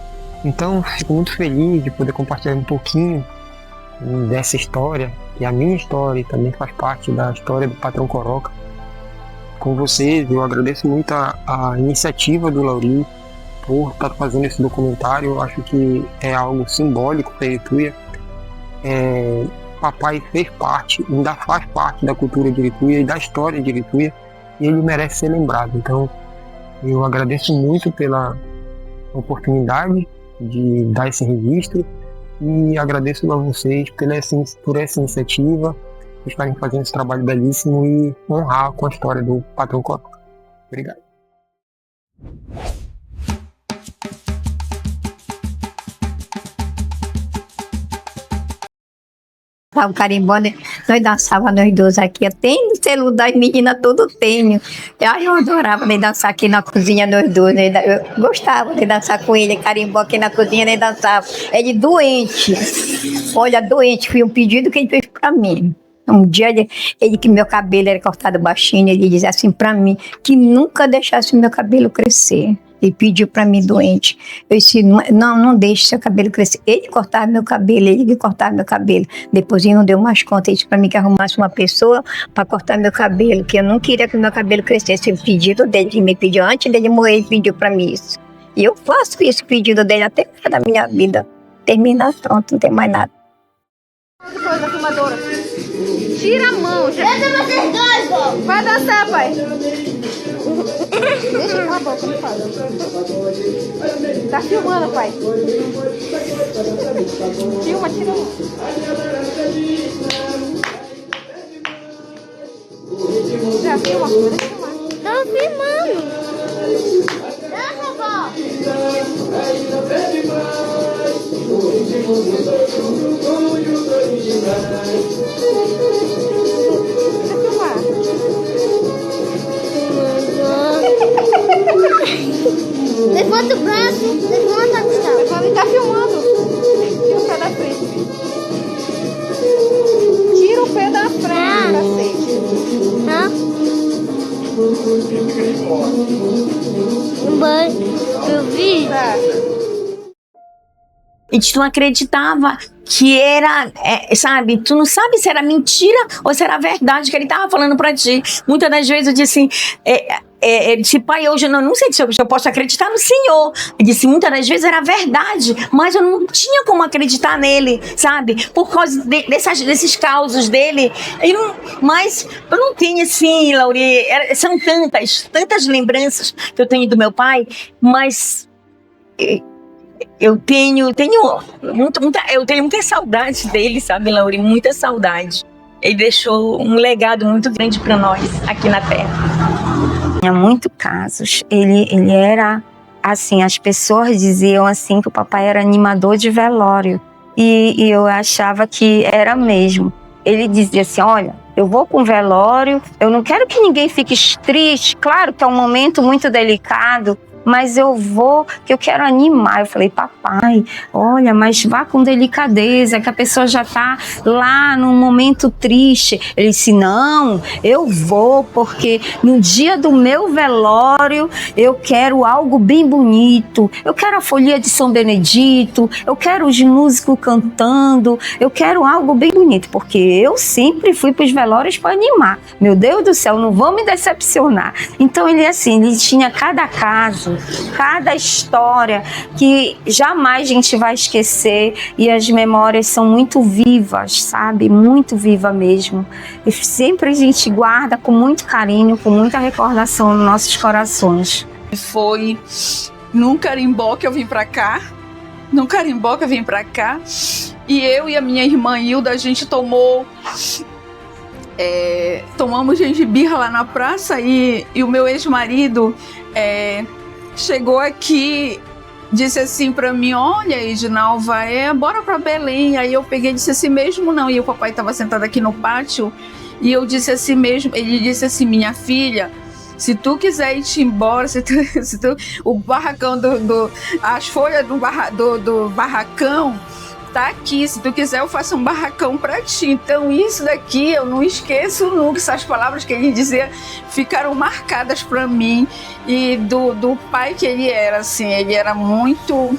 Então fico muito feliz de poder compartilhar um pouquinho dessa história, que a minha história também faz parte da história do Patrão Coroca, com vocês. Eu agradeço muito a iniciativa do Lauri por estar fazendo esse documentário. Eu acho que é algo simbólico para a Irituia. Papai fez parte, ainda faz parte da cultura de Irituia e da história de Irituia, e ele merece ser lembrado. Então eu agradeço muito pela oportunidade de dar esse registro, e agradeço a vocês por essa iniciativa, por estarem fazendo esse trabalho belíssimo e honrar com a história do Patrão Coroca. Obrigado. O carimbó, nós dançávamos nós 2 aqui. Tem no celular das meninas, tudo tenho. Eu adorava dançar aqui na cozinha nós 2. Eu gostava de dançar com ele, carimbó aqui na cozinha, nem dançava. Ele doente. Olha, doente, foi um pedido que ele fez pra mim. Um dia ele que meu cabelo era cortado baixinho, ele dizia assim pra mim, que nunca deixasse o meu cabelo crescer. Ele pediu pra mim doente. Eu disse, não deixe seu cabelo crescer. Ele cortava meu cabelo, Depois ele não deu mais conta. Ele disse pra mim que arrumasse uma pessoa pra cortar meu cabelo, que eu não queria que meu cabelo crescesse. O pedido dele, que me pediu antes dele morrer, ele pediu pra mim isso. E eu faço esse pedido dele até da minha vida. Termina, pronto, não tem mais nada. Coisa fumadora. Tira a mão. Entra vocês 2, vó. Vai dançar, pai. Deixa eu a boca, não fala. Tá filmando, pai. Filma, tira a mão. Já filma, deixa eu filmar. Tô filmando. Dança, vó. Eu vi. E tu não acreditava que era, sabe? Tu não sabe se era mentira ou se era verdade que ele tava falando pra ti. Muitas das vezes eu disse assim, disse, pai, hoje eu não sei se eu posso acreditar no Senhor. Eu disse, muitas das vezes era verdade, mas eu não tinha como acreditar nele, sabe? Por causa desses causos dele. Mas eu não tinha assim, Lauri, são tantas lembranças que eu tenho do meu pai, mas eu tenho muita saudade dele, sabe, Lauri? Muita saudade. Ele deixou um legado muito grande para nós aqui na Terra. Tinha muitos casos. Ele era assim, as pessoas diziam assim que o papai era animador de velório. E eu achava que era mesmo. Ele dizia assim, olha, eu vou para um velório, eu não quero que ninguém fique triste. Claro que é um momento muito delicado, mas eu vou, que eu quero animar. Eu falei, papai, olha, mas vá com delicadeza, que a pessoa já tá lá num momento triste. Ele disse, não, eu vou, porque no dia do meu velório, eu quero algo bem bonito. Eu quero a folia de São Benedito, eu quero os músicos cantando, eu quero algo bem bonito, porque eu sempre fui para os velórios para animar. Meu Deus do céu, não vou me decepcionar. Então ele assim, ele tinha cada caso, cada história que jamais a gente vai esquecer, e as memórias são muito vivas, sabe? Muito viva mesmo. E sempre a gente guarda com muito carinho, com muita recordação nos nossos corações. Foi num carimbó que eu vim pra cá, e eu e a minha irmã Hilda, a gente tomamos gengibirra lá na praça, e o meu ex-marido chegou aqui, disse assim pra mim, olha, Edinalva, bora pra Belém. Aí eu peguei e disse assim mesmo, não. E o papai tava sentado aqui no pátio, e eu disse assim mesmo, ele disse assim, minha filha, se tu quiser ir embora, o barracão as folhas do barracão tá aqui, se tu quiser eu faço um barracão pra ti. Então isso daqui eu não esqueço nunca, essas palavras que ele dizia ficaram marcadas pra mim, e do pai que ele era, assim, ele era muito,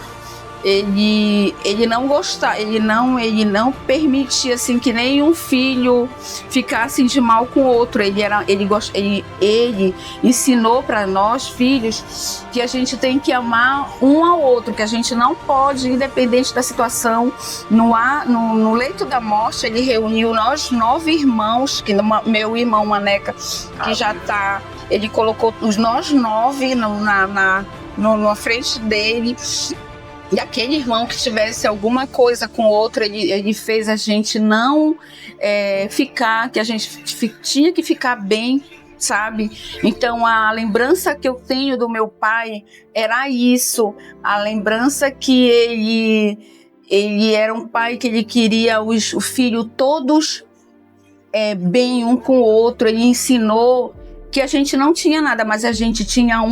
ele não gostava, ele não permitia assim que nenhum filho ficasse de mal com o outro. Ele ensinou para nós filhos que a gente tem que amar um ao outro, que a gente não pode, independente da situação. No leito da morte, ele reuniu nós 9 irmãos, que meu irmão Maneca, que já tá, ele colocou nós 9 na frente dele. E aquele irmão que tivesse alguma coisa com o outro, ele fez a gente não ficar, que a gente tinha que ficar bem, sabe? Então a lembrança que eu tenho do meu pai era isso, a lembrança que ele era um pai que ele queria o filho todos bem um com o outro. Ele ensinou que a gente não tinha nada, mas a gente tinha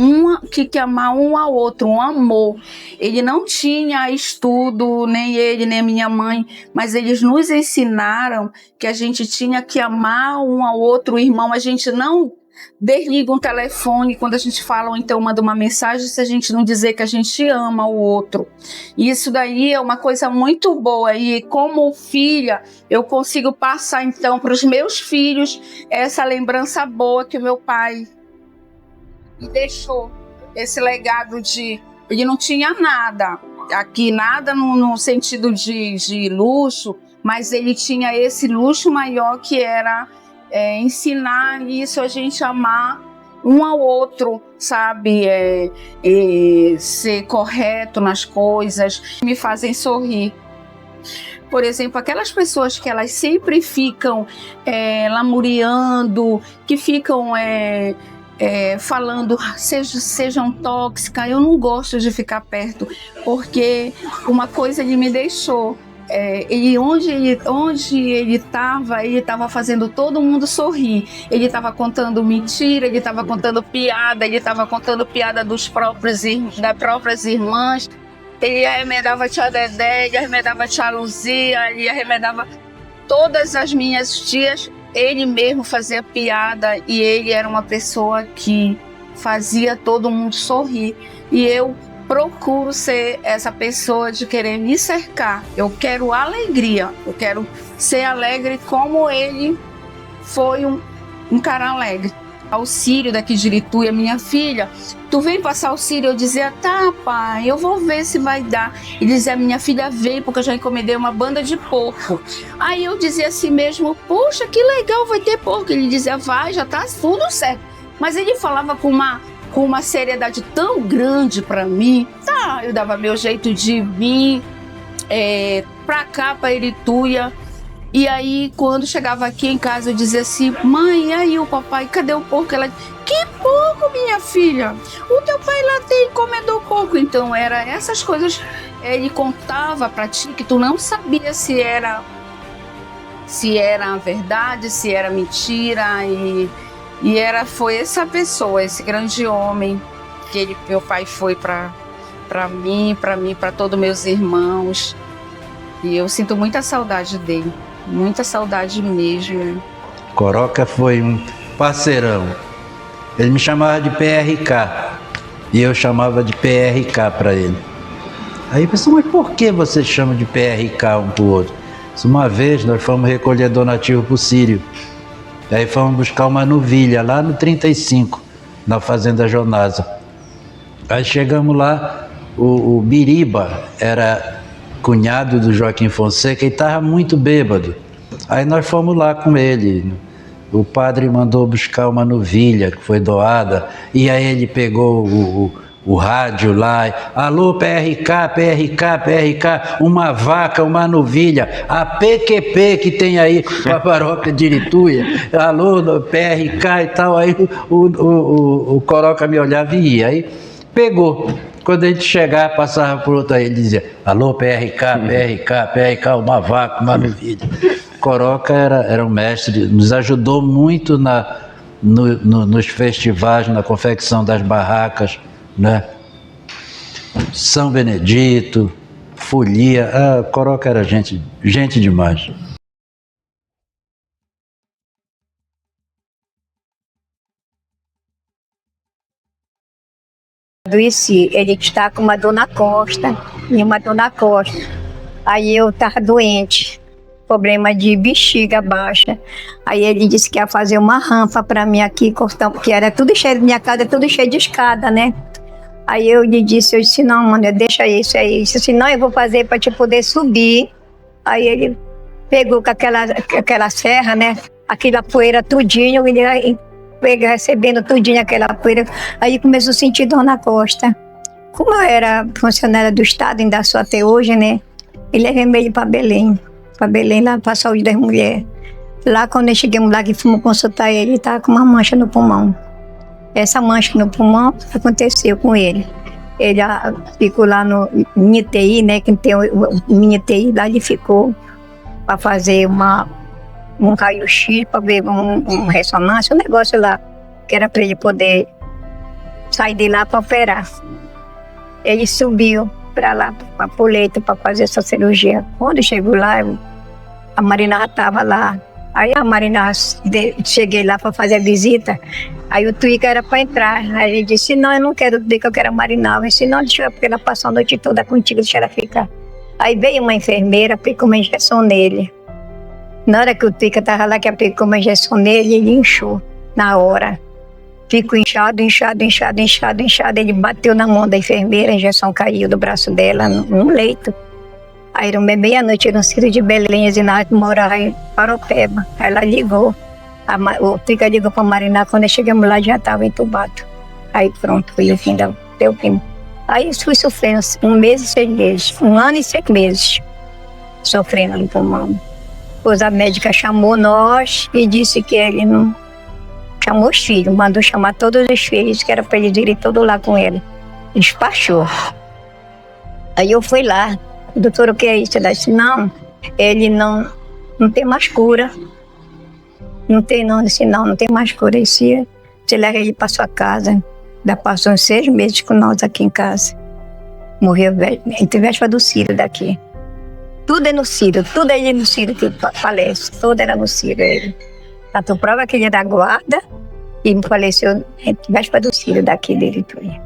que amar um ao outro, um amor. Ele não tinha estudo, nem ele, nem a minha mãe, mas eles nos ensinaram que a gente tinha que amar um ao outro, irmão. A gente não desliga um telefone quando a gente fala, ou então manda uma mensagem, se a gente não dizer que a gente ama o outro. E isso daí é uma coisa muito boa, e como filha eu consigo passar então para os meus filhos essa lembrança boa que o meu pai me deixou, esse legado de, ele não tinha nada aqui, nada no sentido de luxo, mas ele tinha esse luxo maior que era ensinar isso, a gente amar um ao outro, sabe? Ser correto nas coisas, me fazem sorrir. Por exemplo, aquelas pessoas que elas sempre ficam lamuriando, que ficam falando, sejam tóxicas, eu não gosto de ficar perto, porque uma coisa ele me deixou. Onde ele estava fazendo todo mundo sorrir. Ele estava contando mentira, ele estava contando piada, das próprias irmãs. Ele arremedava tia Dedé, ele arremedava tia Luzia, ele arremedava todas as minhas tias. Ele mesmo fazia piada, e ele era uma pessoa que fazia todo mundo sorrir. E eu procuro ser essa pessoa de querer me cercar. Eu quero alegria, eu quero ser alegre como ele foi um cara alegre. O Círio daqui de Irituia, minha filha, tu vem passar o Círio? Eu dizia, tá pai, eu vou ver se vai dar. E dizia, minha filha vem, porque eu já encomendei uma banda de porco. Aí eu dizia assim mesmo, poxa, que legal, vai ter porco. Ele dizia, vai, já tá tudo certo. Mas ele falava com uma seriedade tão grande pra mim. Tá, eu dava meu jeito de vir pra cá, pra Irituia. E aí, quando chegava aqui em casa, eu dizia assim, mãe, e aí o papai, cadê o porco? Ela, que porco, minha filha? O teu pai lá encomendou porco. Então, era essas coisas, ele contava pra ti, que tu não sabia se era verdade, se era mentira. Foi essa pessoa, esse grande homem, que meu pai foi pra mim, pra todos meus irmãos. E eu sinto muita saudade dele. Muita saudade mesmo. Coroca foi um parceirão. Ele me chamava de PRK e eu chamava de PRK para ele. Aí eu pensei, mas por que você chama de PRK um pro outro? Uma vez nós fomos recolher donativo pro Círio. Aí fomos buscar uma novilha lá no 35, na Fazenda Jonasa. Aí chegamos lá, o Biriba era cunhado do Joaquim Fonseca e estava muito bêbado. Aí nós fomos lá com ele. O padre mandou buscar uma novilha que foi doada, e aí ele pegou o rádio lá, alô PRK, uma vaca, uma novilha, a PQP que tem aí a paróquia de Irituia, alô PRK e tal. Aí o Coroca me olhava e ia, aí pegou. Quando a gente chegava, passava por outro aí, ele dizia, alô, PRK, uma vaca, uma novilha. Coroca era um mestre, nos ajudou muito nos festivais, na confecção das barracas, né? São Benedito, Folia, Coroca era gente demais. Adoeci, ele está com uma dor na costa, Aí eu estava doente, problema de bexiga baixa. Aí ele disse que ia fazer uma rampa para mim aqui, porque era tudo cheio, minha casa tudo cheio de escada, né? Aí eu disse, não, mano, deixa isso aí. Ele disse, não, eu vou fazer para te poder subir. Aí ele pegou com aquela serra, né? Aquela poeira tudinho, ele recebendo tudinho aquela poeira. Aí começou a sentir dor na costa. Como eu era funcionária do Estado, ainda sou até hoje, né? Ele levou ele para Belém, lá para a saúde das mulheres. Lá, quando nós chegamos lá, que fomos consultar ele estava com uma mancha no pulmão. Essa mancha no pulmão aconteceu com ele. Ele ficou lá no INTI, né? Que tem o INTI, lá ele ficou para fazer um raio-x, para ver uma ressonância, um negócio lá, que era para ele poder sair de lá para operar. Ele subiu para lá, para Poleto, para fazer essa cirurgia. Quando chegou lá, a Marina já estava lá. Aí a Marina, cheguei lá para fazer a visita, aí o Tuica era para entrar. Aí ele disse, não, eu não quero o Tuica, eu quero a Marina. Eu disse, não, deixa eu, porque ela passou a noite toda contigo, deixa ela ficar. Aí veio uma enfermeira, aplicou uma injeção nele. Na hora que o Tuica estava lá, que aplicou uma injeção nele, ele inchou na hora. Ficou inchado. Ele bateu na mão da enfermeira, a injeção caiu do braço dela no leito. Aí era meia-noite, era um Círio de Belém, que morava em Paropeba. Aí ela ligou. O Tuica ligou para Mariná, quando nós chegamos lá já estava entubado. Aí pronto, foi o fim deu fim. Aí eu fui sofrendo 1 mês e 6 meses, 1 ano e 6 meses, sofrendo no pulmão. Depois a médica chamou nós e disse que ele não... Chamou os filhos, mandou chamar todos os filhos, que era para eles irem todos lá com ele. Despachou. Aí eu fui lá, doutor, o que é isso? Ela disse, não, ele não tem mais cura. Não tem não, disse, não tem mais cura. Você leva ele para sua casa. Já passou uns 6 meses com nós aqui em casa. Morreu entre véspera do Círio daqui. Tudo é no Círio, tudo é ele no Círio que falece, tudo era no Círio ele. Tanto prova que ele era guarda E faleceu véspera do Círio daqui de Irituia.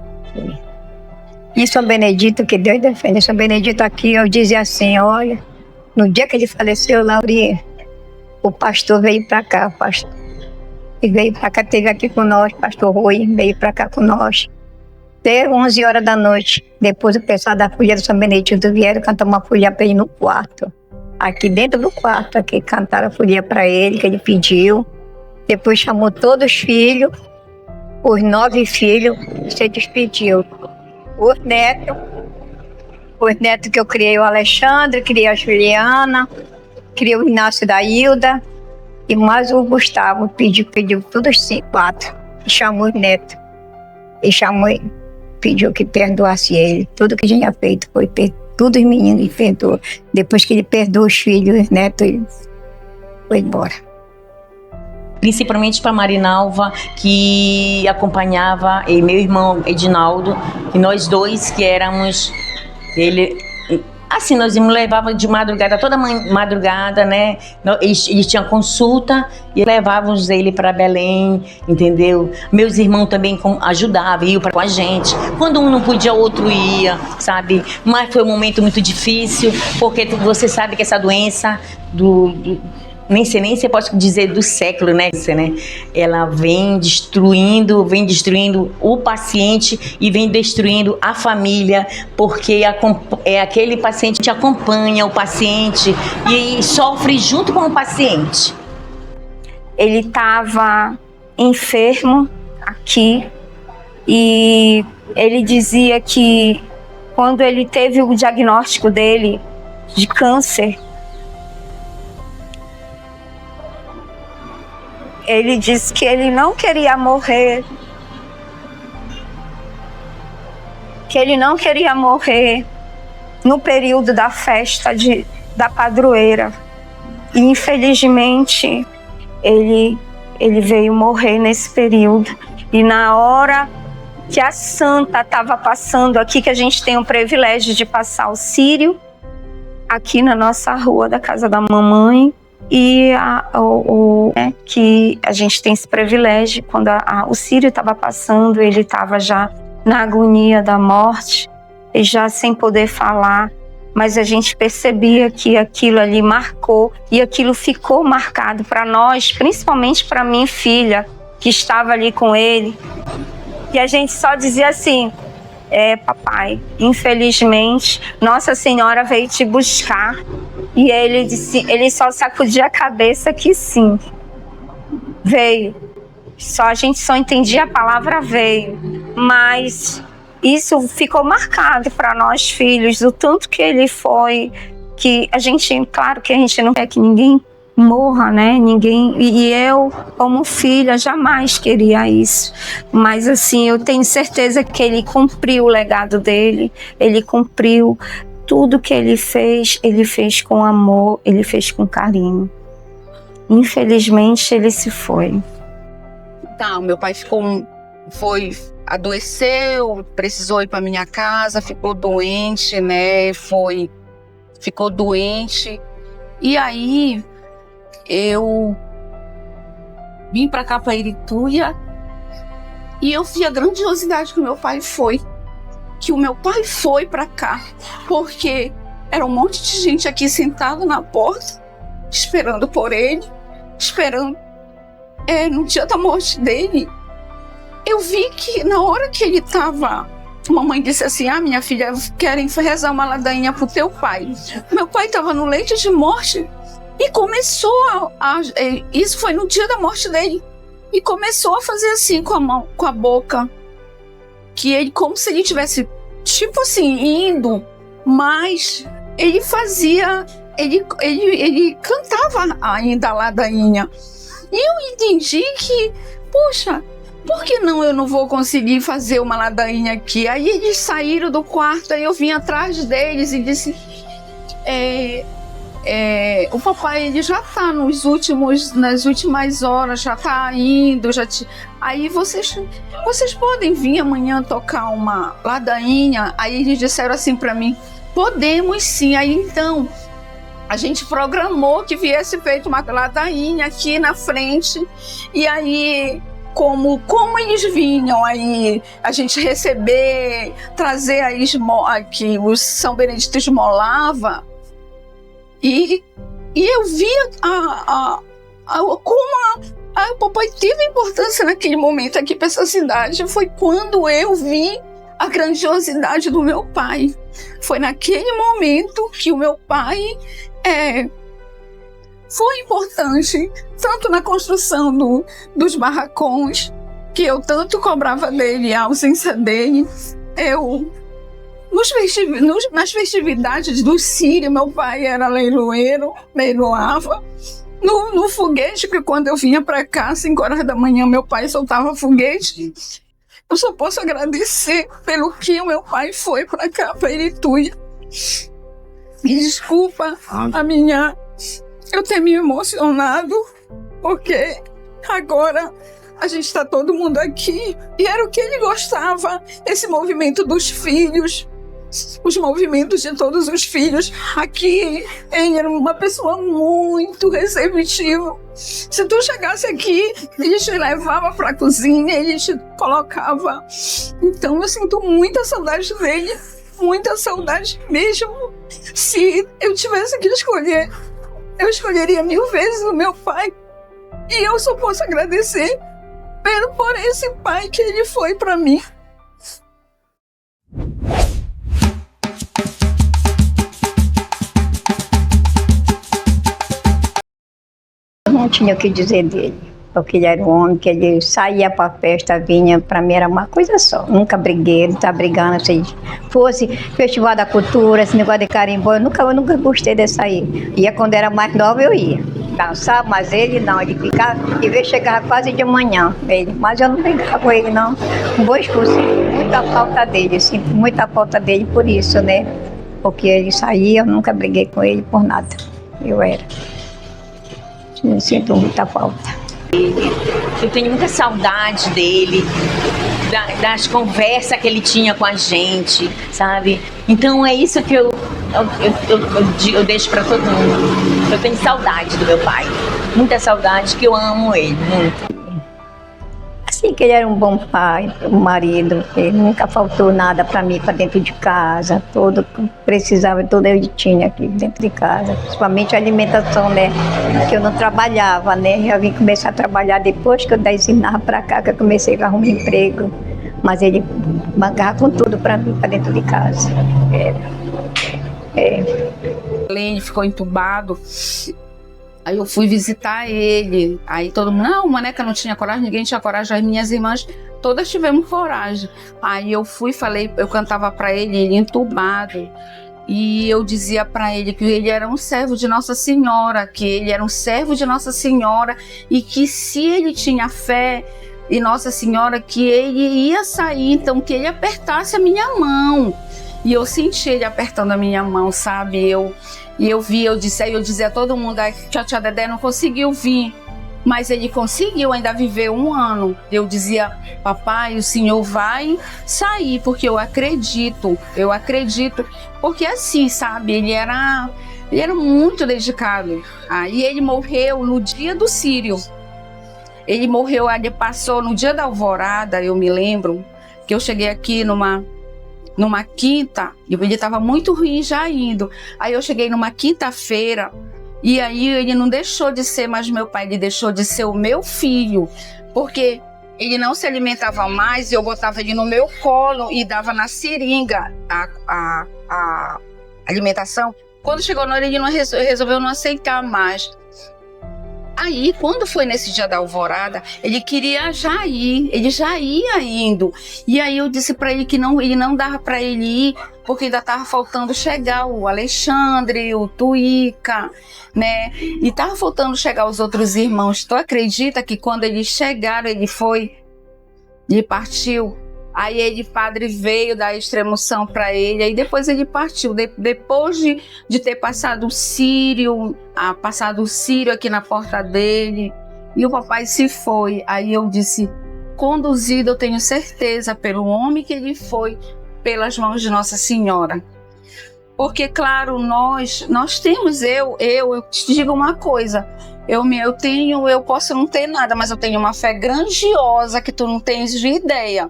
E São Benedito, que Deus defende. São Benedito aqui, eu dizia assim, olha, no dia que ele faleceu, Lauri, o pastor veio para cá, o pastor. E veio para cá, esteve aqui com nós, pastor Rui, veio para cá com nós. Até 11 horas da noite. Depois o pessoal da Folia do São Benedito vieram cantar uma folia para ele no quarto. Aqui dentro do quarto, aqui cantaram a folia para ele, que ele pediu. Depois chamou todos os filhos, os 9 filhos, se despediu. Os netos que eu criei, o Alexandre, criei a Juliana, criei o Inácio da Hilda, e mais o Gustavo, pediu todos 4, e chamou os netos. E pediu que perdoasse ele. Tudo que tinha feito foi tudo os meninos ele perdoou. Depois que ele perdoou os filhos, os netos, ele foi embora. Principalmente para Marinalva, que acompanhava, e meu irmão Edinaldo, e nós dois que éramos, ele, assim, nós levava de madrugada, toda madrugada, né, eles tinham consulta e levávamos ele para Belém, entendeu? Meus irmãos também ajudavam, iam com a gente, quando um não podia, o outro ia, sabe? Mas foi um momento muito difícil, porque você sabe que essa doença nem você pode dizer do século, né? Ela vem destruindo o paciente e vem destruindo a família, porque aquele paciente que acompanha o paciente e sofre junto com o paciente. Ele estava enfermo aqui e ele dizia que quando ele teve o diagnóstico dele de câncer, ele disse que ele não queria morrer, no período da festa da padroeira. E infelizmente ele veio morrer nesse período. E na hora que a santa estava passando aqui, que a gente tem o privilégio de passar o círio, aqui na nossa rua da casa da mamãe, e que a gente tem esse privilégio, quando o círio estava passando, ele estava já na agonia da morte, e já sem poder falar, mas a gente percebia que aquilo ali marcou, e aquilo ficou marcado para nós, principalmente para minha filha, que estava ali com ele, e a gente só dizia assim, papai, infelizmente, Nossa Senhora veio te buscar. E ele disse, ele só sacudia a cabeça que sim, veio. A gente só entendia a palavra veio, mas isso ficou marcado para nós filhos, o tanto que ele foi, que a gente, claro que a gente não quer que ninguém morra, né? E eu, como filha, jamais queria isso. Mas assim, eu tenho certeza que ele cumpriu o legado dele, ele cumpriu. Tudo que ele fez com amor, ele fez com carinho. Infelizmente, ele se foi. Então, meu pai adoeceu, precisou ir para minha casa, ficou doente, né? Ficou doente. E aí, eu vim para cá, para Irituia, e eu vi a grandiosidade que o meu pai foi. Que o meu pai foi para cá, porque era um monte de gente aqui sentada na porta, esperando por ele, no dia da morte dele. Eu vi que na hora que ele estava, mamãe disse assim, minha filha, querem rezar uma ladainha pro teu pai. Meu pai estava no leito de morte e começou isso foi no dia da morte dele, e começou a fazer assim com a mão, com a boca, que ele, como se ele tivesse, tipo assim, indo, mas ele fazia, ele cantava ainda a ladainha. E eu entendi que, poxa, por que eu não vou conseguir fazer uma ladainha aqui? Aí eles saíram do quarto, aí eu vim atrás deles e disse, o papai, ele já tá nas últimas horas, já tá indo, aí vocês podem vir amanhã tocar uma ladainha? Aí eles disseram assim para mim, podemos sim. Aí então a gente programou que viesse feito uma ladainha aqui na frente, e aí como eles vinham aí, a gente receber, trazer a que os São Benedito esmolava, e eu via como o papai teve importância naquele momento aqui para essa cidade. Foi quando eu vi a grandiosidade do meu pai. Foi naquele momento que o meu pai foi importante, tanto na construção dos barracões, que eu tanto cobrava dele, a ausência dele. Nas festividades do Sírio, meu pai era leiloeiro, leiloava. No foguete, que quando eu vinha para cá, 5 horas da manhã, meu pai soltava foguete. Eu só posso agradecer pelo que o meu pai foi para cá, para Irituia. Me desculpa eu ter me emocionado, porque agora a gente está todo mundo aqui, e era o que ele gostava, esse movimento dos filhos, os movimentos de todos os filhos. Aqui, ele era uma pessoa muito receptiva. Se tu chegasse aqui, ele te levava para a cozinha, ele te colocava. Então eu sinto muita saudade dele, muita saudade mesmo. Se eu tivesse que escolher, eu escolheria 1000 vezes o meu pai. E eu só posso agradecer por esse pai que ele foi para mim. Não tinha o que dizer dele, porque ele era um homem que ele saía para festa, vinha, para mim era uma coisa só. Nunca briguei, não tá brigando, se fosse Festival da Cultura, esse negócio de carimbó, eu nunca gostei dessa aí. Ia quando era mais nova, eu ia dançar, mas ele não, ele ficava, e veio chegava quase de manhã, mas eu não brigava com ele não. Um bom esforço, muita falta dele, eu sinto muita falta dele por isso, né? Porque ele saía, eu nunca briguei com ele por nada, eu sinto muita falta. Eu tenho muita saudade dele, das conversas que ele tinha com a gente, sabe? Então é isso que eu deixo para todo mundo. Eu tenho saudade do meu pai, muita saudade, que eu amo ele muito. Assim que ele era um bom pai, um marido, ele nunca faltou nada para mim, para dentro de casa, tudo que precisava, tudo eu tinha aqui dentro de casa, principalmente a alimentação, né, que eu não trabalhava, né, eu vim começar a trabalhar depois que eu da ensinava para cá, que eu comecei a arrumar emprego, mas ele bancava com tudo para mim, para dentro de casa. Ele ficou entubado. Aí eu fui visitar ele, aí todo mundo, não, Maneca não tinha coragem, ninguém tinha coragem, as minhas irmãs todas tivemos coragem. Aí eu fui, falei, eu cantava para ele entubado, e eu dizia para ele que ele era um servo de Nossa Senhora, que ele era um servo de Nossa Senhora, e que se ele tinha fé em Nossa Senhora, que ele ia sair, então que ele apertasse a minha mão. E eu senti ele apertando a minha mão, sabe, eu dizia a todo mundo que a tia Dedé não conseguiu vir, mas ele conseguiu ainda viver 1 ano. Eu dizia, papai, o senhor vai sair, porque eu acredito, porque assim, sabe, ele era muito dedicado. Aí ele morreu no dia do Sírio, ele passou no dia da alvorada, eu me lembro, que eu cheguei aqui numa quinta, e ele estava muito ruim já indo. Aí eu cheguei numa quinta-feira, e aí ele não deixou de ser mais meu pai, ele deixou de ser o meu filho, porque ele não se alimentava mais, e eu botava ele no meu colo e dava na seringa a alimentação. Quando chegou na hora, ele resolveu não aceitar mais. Aí, quando foi nesse dia da alvorada, ele queria já ir, ele já ia indo. E aí eu disse para ele que ele não dava para ele ir, porque ainda estava faltando chegar o Alexandre, o Tuíca, né? E estava faltando chegar os outros irmãos. Tu acredita que quando eles chegaram, ele partiu? Aí padre veio dar a extremunção para ele, aí depois ele partiu, depois de ter passado o Sírio aqui na porta dele, e o papai se foi. Aí eu disse, conduzido, eu tenho certeza, pelo homem que ele foi, pelas mãos de Nossa Senhora. Porque, claro, nós temos, eu te digo uma coisa, Eu posso não ter nada, mas eu tenho uma fé grandiosa que tu não tens de ideia.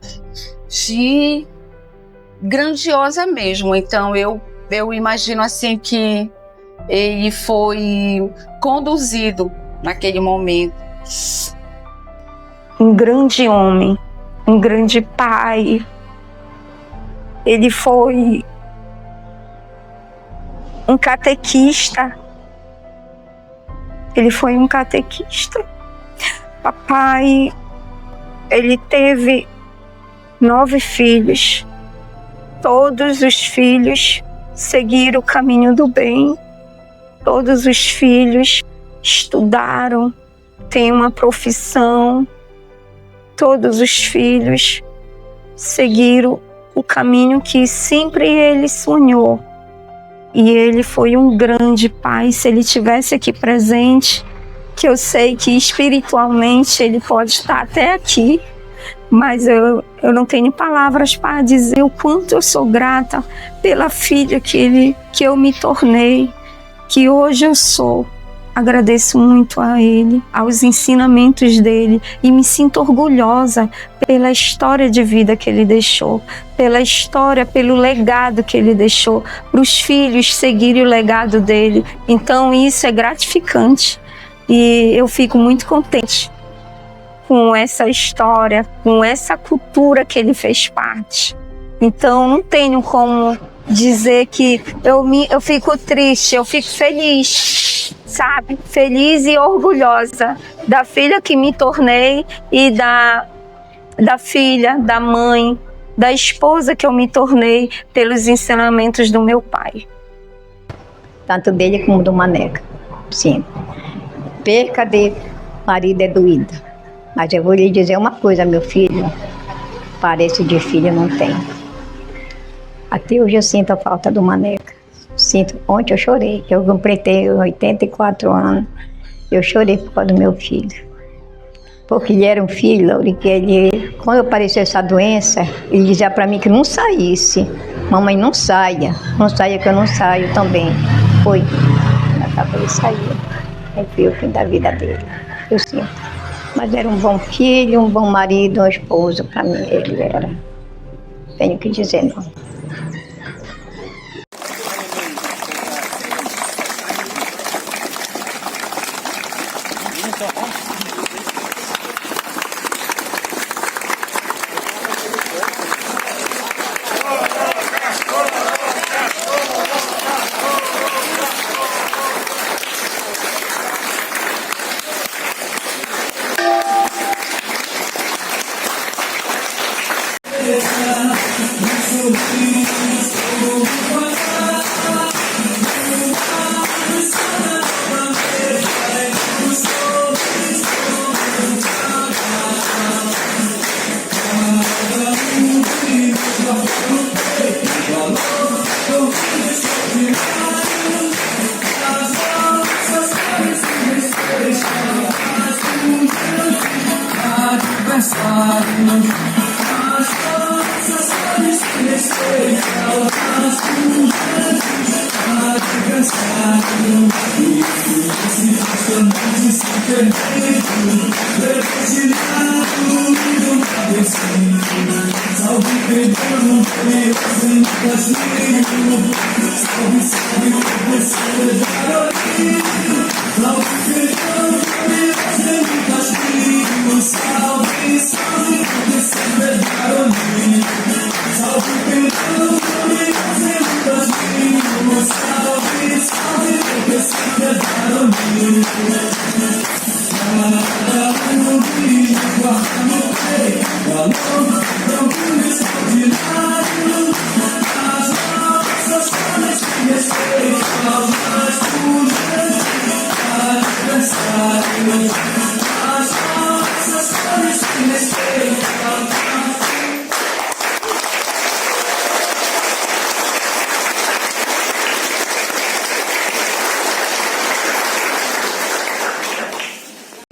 Grandiosa mesmo. Então eu imagino assim que ele foi conduzido naquele momento. Um grande homem, um grande pai. Ele foi um catequista. Ele foi um catequista. Papai, ele teve 9 filhos. Todos os filhos seguiram o caminho do bem. Todos os filhos estudaram, têm uma profissão. Todos os filhos seguiram o caminho que sempre ele sonhou. E ele foi um grande pai. Se ele estivesse aqui presente, que eu sei que espiritualmente ele pode estar até aqui, mas eu não tenho palavras para dizer o quanto eu sou grata pela filha que eu me tornei, que hoje eu sou. Agradeço muito a ele, aos ensinamentos dele, e me sinto orgulhosa pela história de vida que ele deixou, pela história, pelo legado que ele deixou, para os filhos seguirem o legado dele. Então isso é gratificante e eu fico muito contente com essa história, com essa cultura que ele fez parte. Então não tenho como dizer que eu fico triste, eu fico feliz, sabe? Feliz e orgulhosa da filha que me tornei e da filha, da mãe, da esposa que eu me tornei pelos ensinamentos do meu pai. Tanto dele como do Maneca, sim. Perca de marido é doída. Mas eu vou lhe dizer uma coisa, meu filho, parece de filho não tem. Até hoje eu sinto a falta do Maneca. Ontem eu chorei, que eu completei 84 anos. Eu chorei por causa do meu filho. Porque ele era um filho, Lauri, que ele, quando apareceu essa doença, ele dizia para mim que não saísse. Mamãe, não saia que eu não saio também. Foi. Acabou ele sair. Aí foi o fim da vida dele. Eu sinto. Mas era um bom filho, um bom marido, um esposo para mim, ele era. Tenho que dizer não.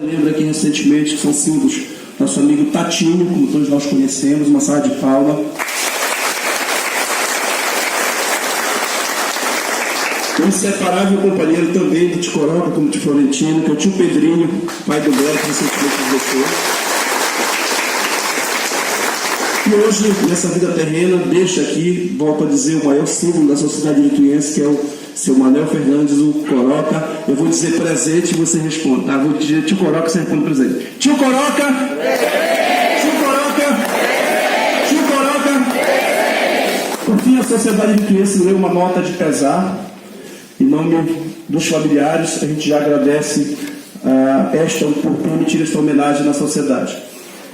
Lembro aqui recentemente que são símbolos. Nosso amigo Tatinho, como todos nós conhecemos, uma salva de palmas. Um inseparável companheiro também de Ticoroca, como de Florentino, que é o tio Pedrinho, pai do Beto, recentemente deixou. E hoje, nessa vida terrena, deixa aqui, volto a dizer, o maior símbolo da sociedade irituense, que é o seu Manuel Fernandes, o Coroca. Eu vou dizer presente e você responde, tá? Vou dizer tio Coroca, você responde presente. Tio Coroca! Tio Coroca! Tio Coroca! Por fim, a sociedade irituense leu uma nota de pesar. Em nome dos familiares, a gente já agradece por permitir esta homenagem na sociedade.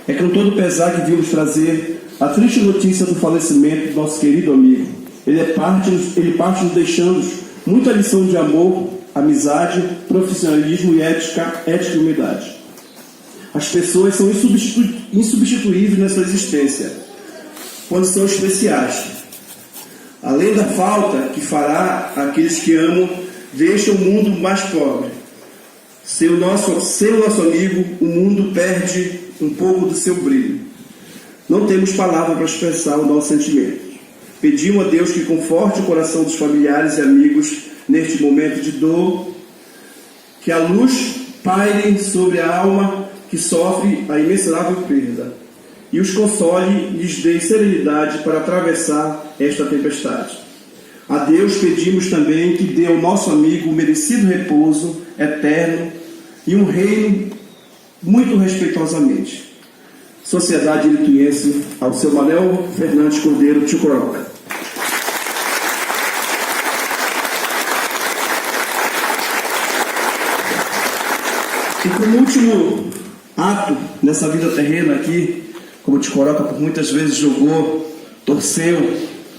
É com todo pesar que vimos trazer a triste notícia do falecimento do nosso querido amigo. Ele parte nos deixando muita lição de amor, amizade, profissionalismo e ética e humildade. As pessoas são insubstituíveis nessa existência, quando são especiais. Além da falta que fará aqueles que amam, deixa o mundo mais pobre. Sem o nosso amigo, o mundo perde um pouco do seu brilho. Não temos palavra para expressar o nosso sentimento. Pedimos a Deus que conforte o coração dos familiares e amigos neste momento de dor, que a luz paire sobre a alma que sofre a imensurável perda, e os console e lhes dê serenidade para atravessar esta tempestade. A Deus pedimos também que dê ao nosso amigo o merecido repouso eterno e um reino muito respeitosamente. Sociedade Irituense, ao seu Manuel Fernandes Cordeiro, tio Coroca. E como último ato nessa vida terrena aqui, como o tio Coroca por muitas vezes jogou, torceu,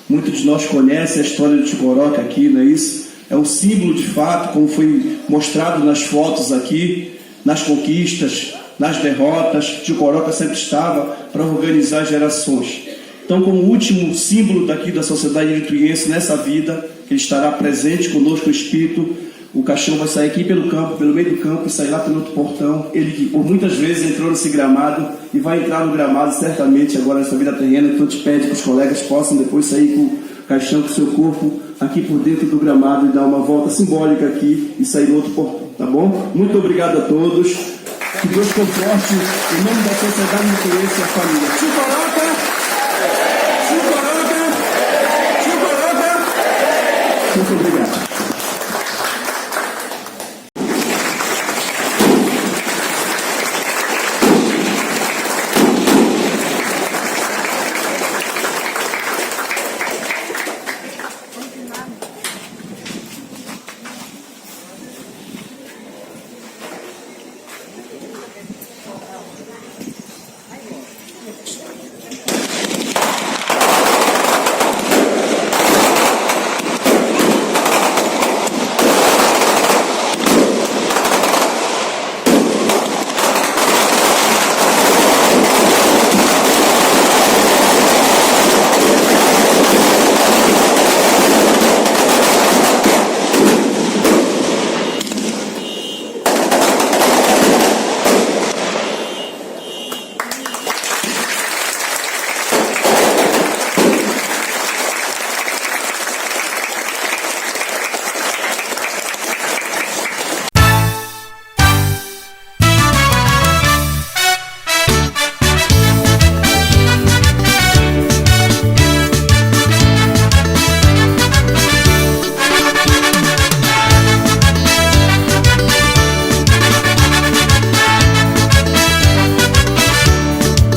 muitos de nós conhecem a história do tio Coroca aqui, não é isso? É um símbolo de fato, como foi mostrado nas fotos aqui, nas conquistas, nas derrotas. Tio Coroca sempre estava para organizar gerações. Então, como último símbolo daqui da sociedade irituense nessa vida, ele estará presente conosco o espírito. O caixão vai sair aqui pelo campo, pelo meio do campo, e sair lá pelo outro portão. Ele que por muitas vezes entrou nesse gramado e vai entrar no gramado certamente agora nessa vida terrena. Então te pede que os colegas possam depois sair com o caixão, com o seu corpo aqui por dentro do gramado e dar uma volta simbólica aqui e sair no outro portão, tá bom? Muito obrigado a todos. Que Deus conforte em nome da sociedade irituense e a família. Tio Coroca! Tio Coroca! Tio Coroca! Muito obrigado.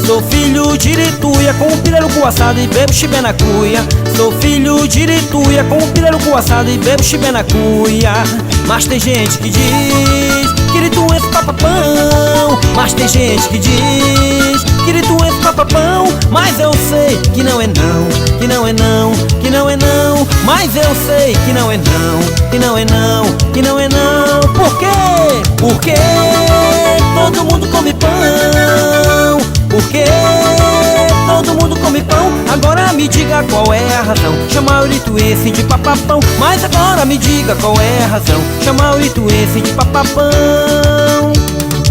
Sou filho de Irituia, com o pirarucu assado e bebo chibé na cuia. Sou filho de Irituia, com o pirarucu assado e bebo chibé na cuia. Mas tem gente que diz que irituense papapão. Mas tem gente que diz que irituense papapão. Mas eu sei que não é não, que não é não, que não é não. Mas eu sei que não é não, que não é não, que não é não. Por quê? Porque todo mundo come pão. Porque todo mundo come pão. Agora me diga qual é a razão, chamar o irituense de papapão. Mas agora me diga qual é a razão, chamar o irituense de papapão.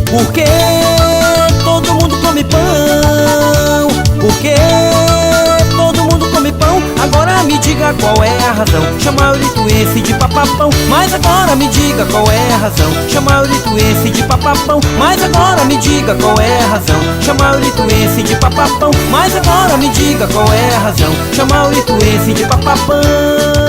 Porque todo mundo come pão. Porque todo mundo come pão. Agora me diga diga qual é a razão. Chama o lituense de papapão, mas agora me diga qual é a razão. Chama o lituense de papapão, mas agora me diga qual é a razão. Chama o lituense de papapão, mas agora me diga qual é a razão. Chama o lituense de papapão.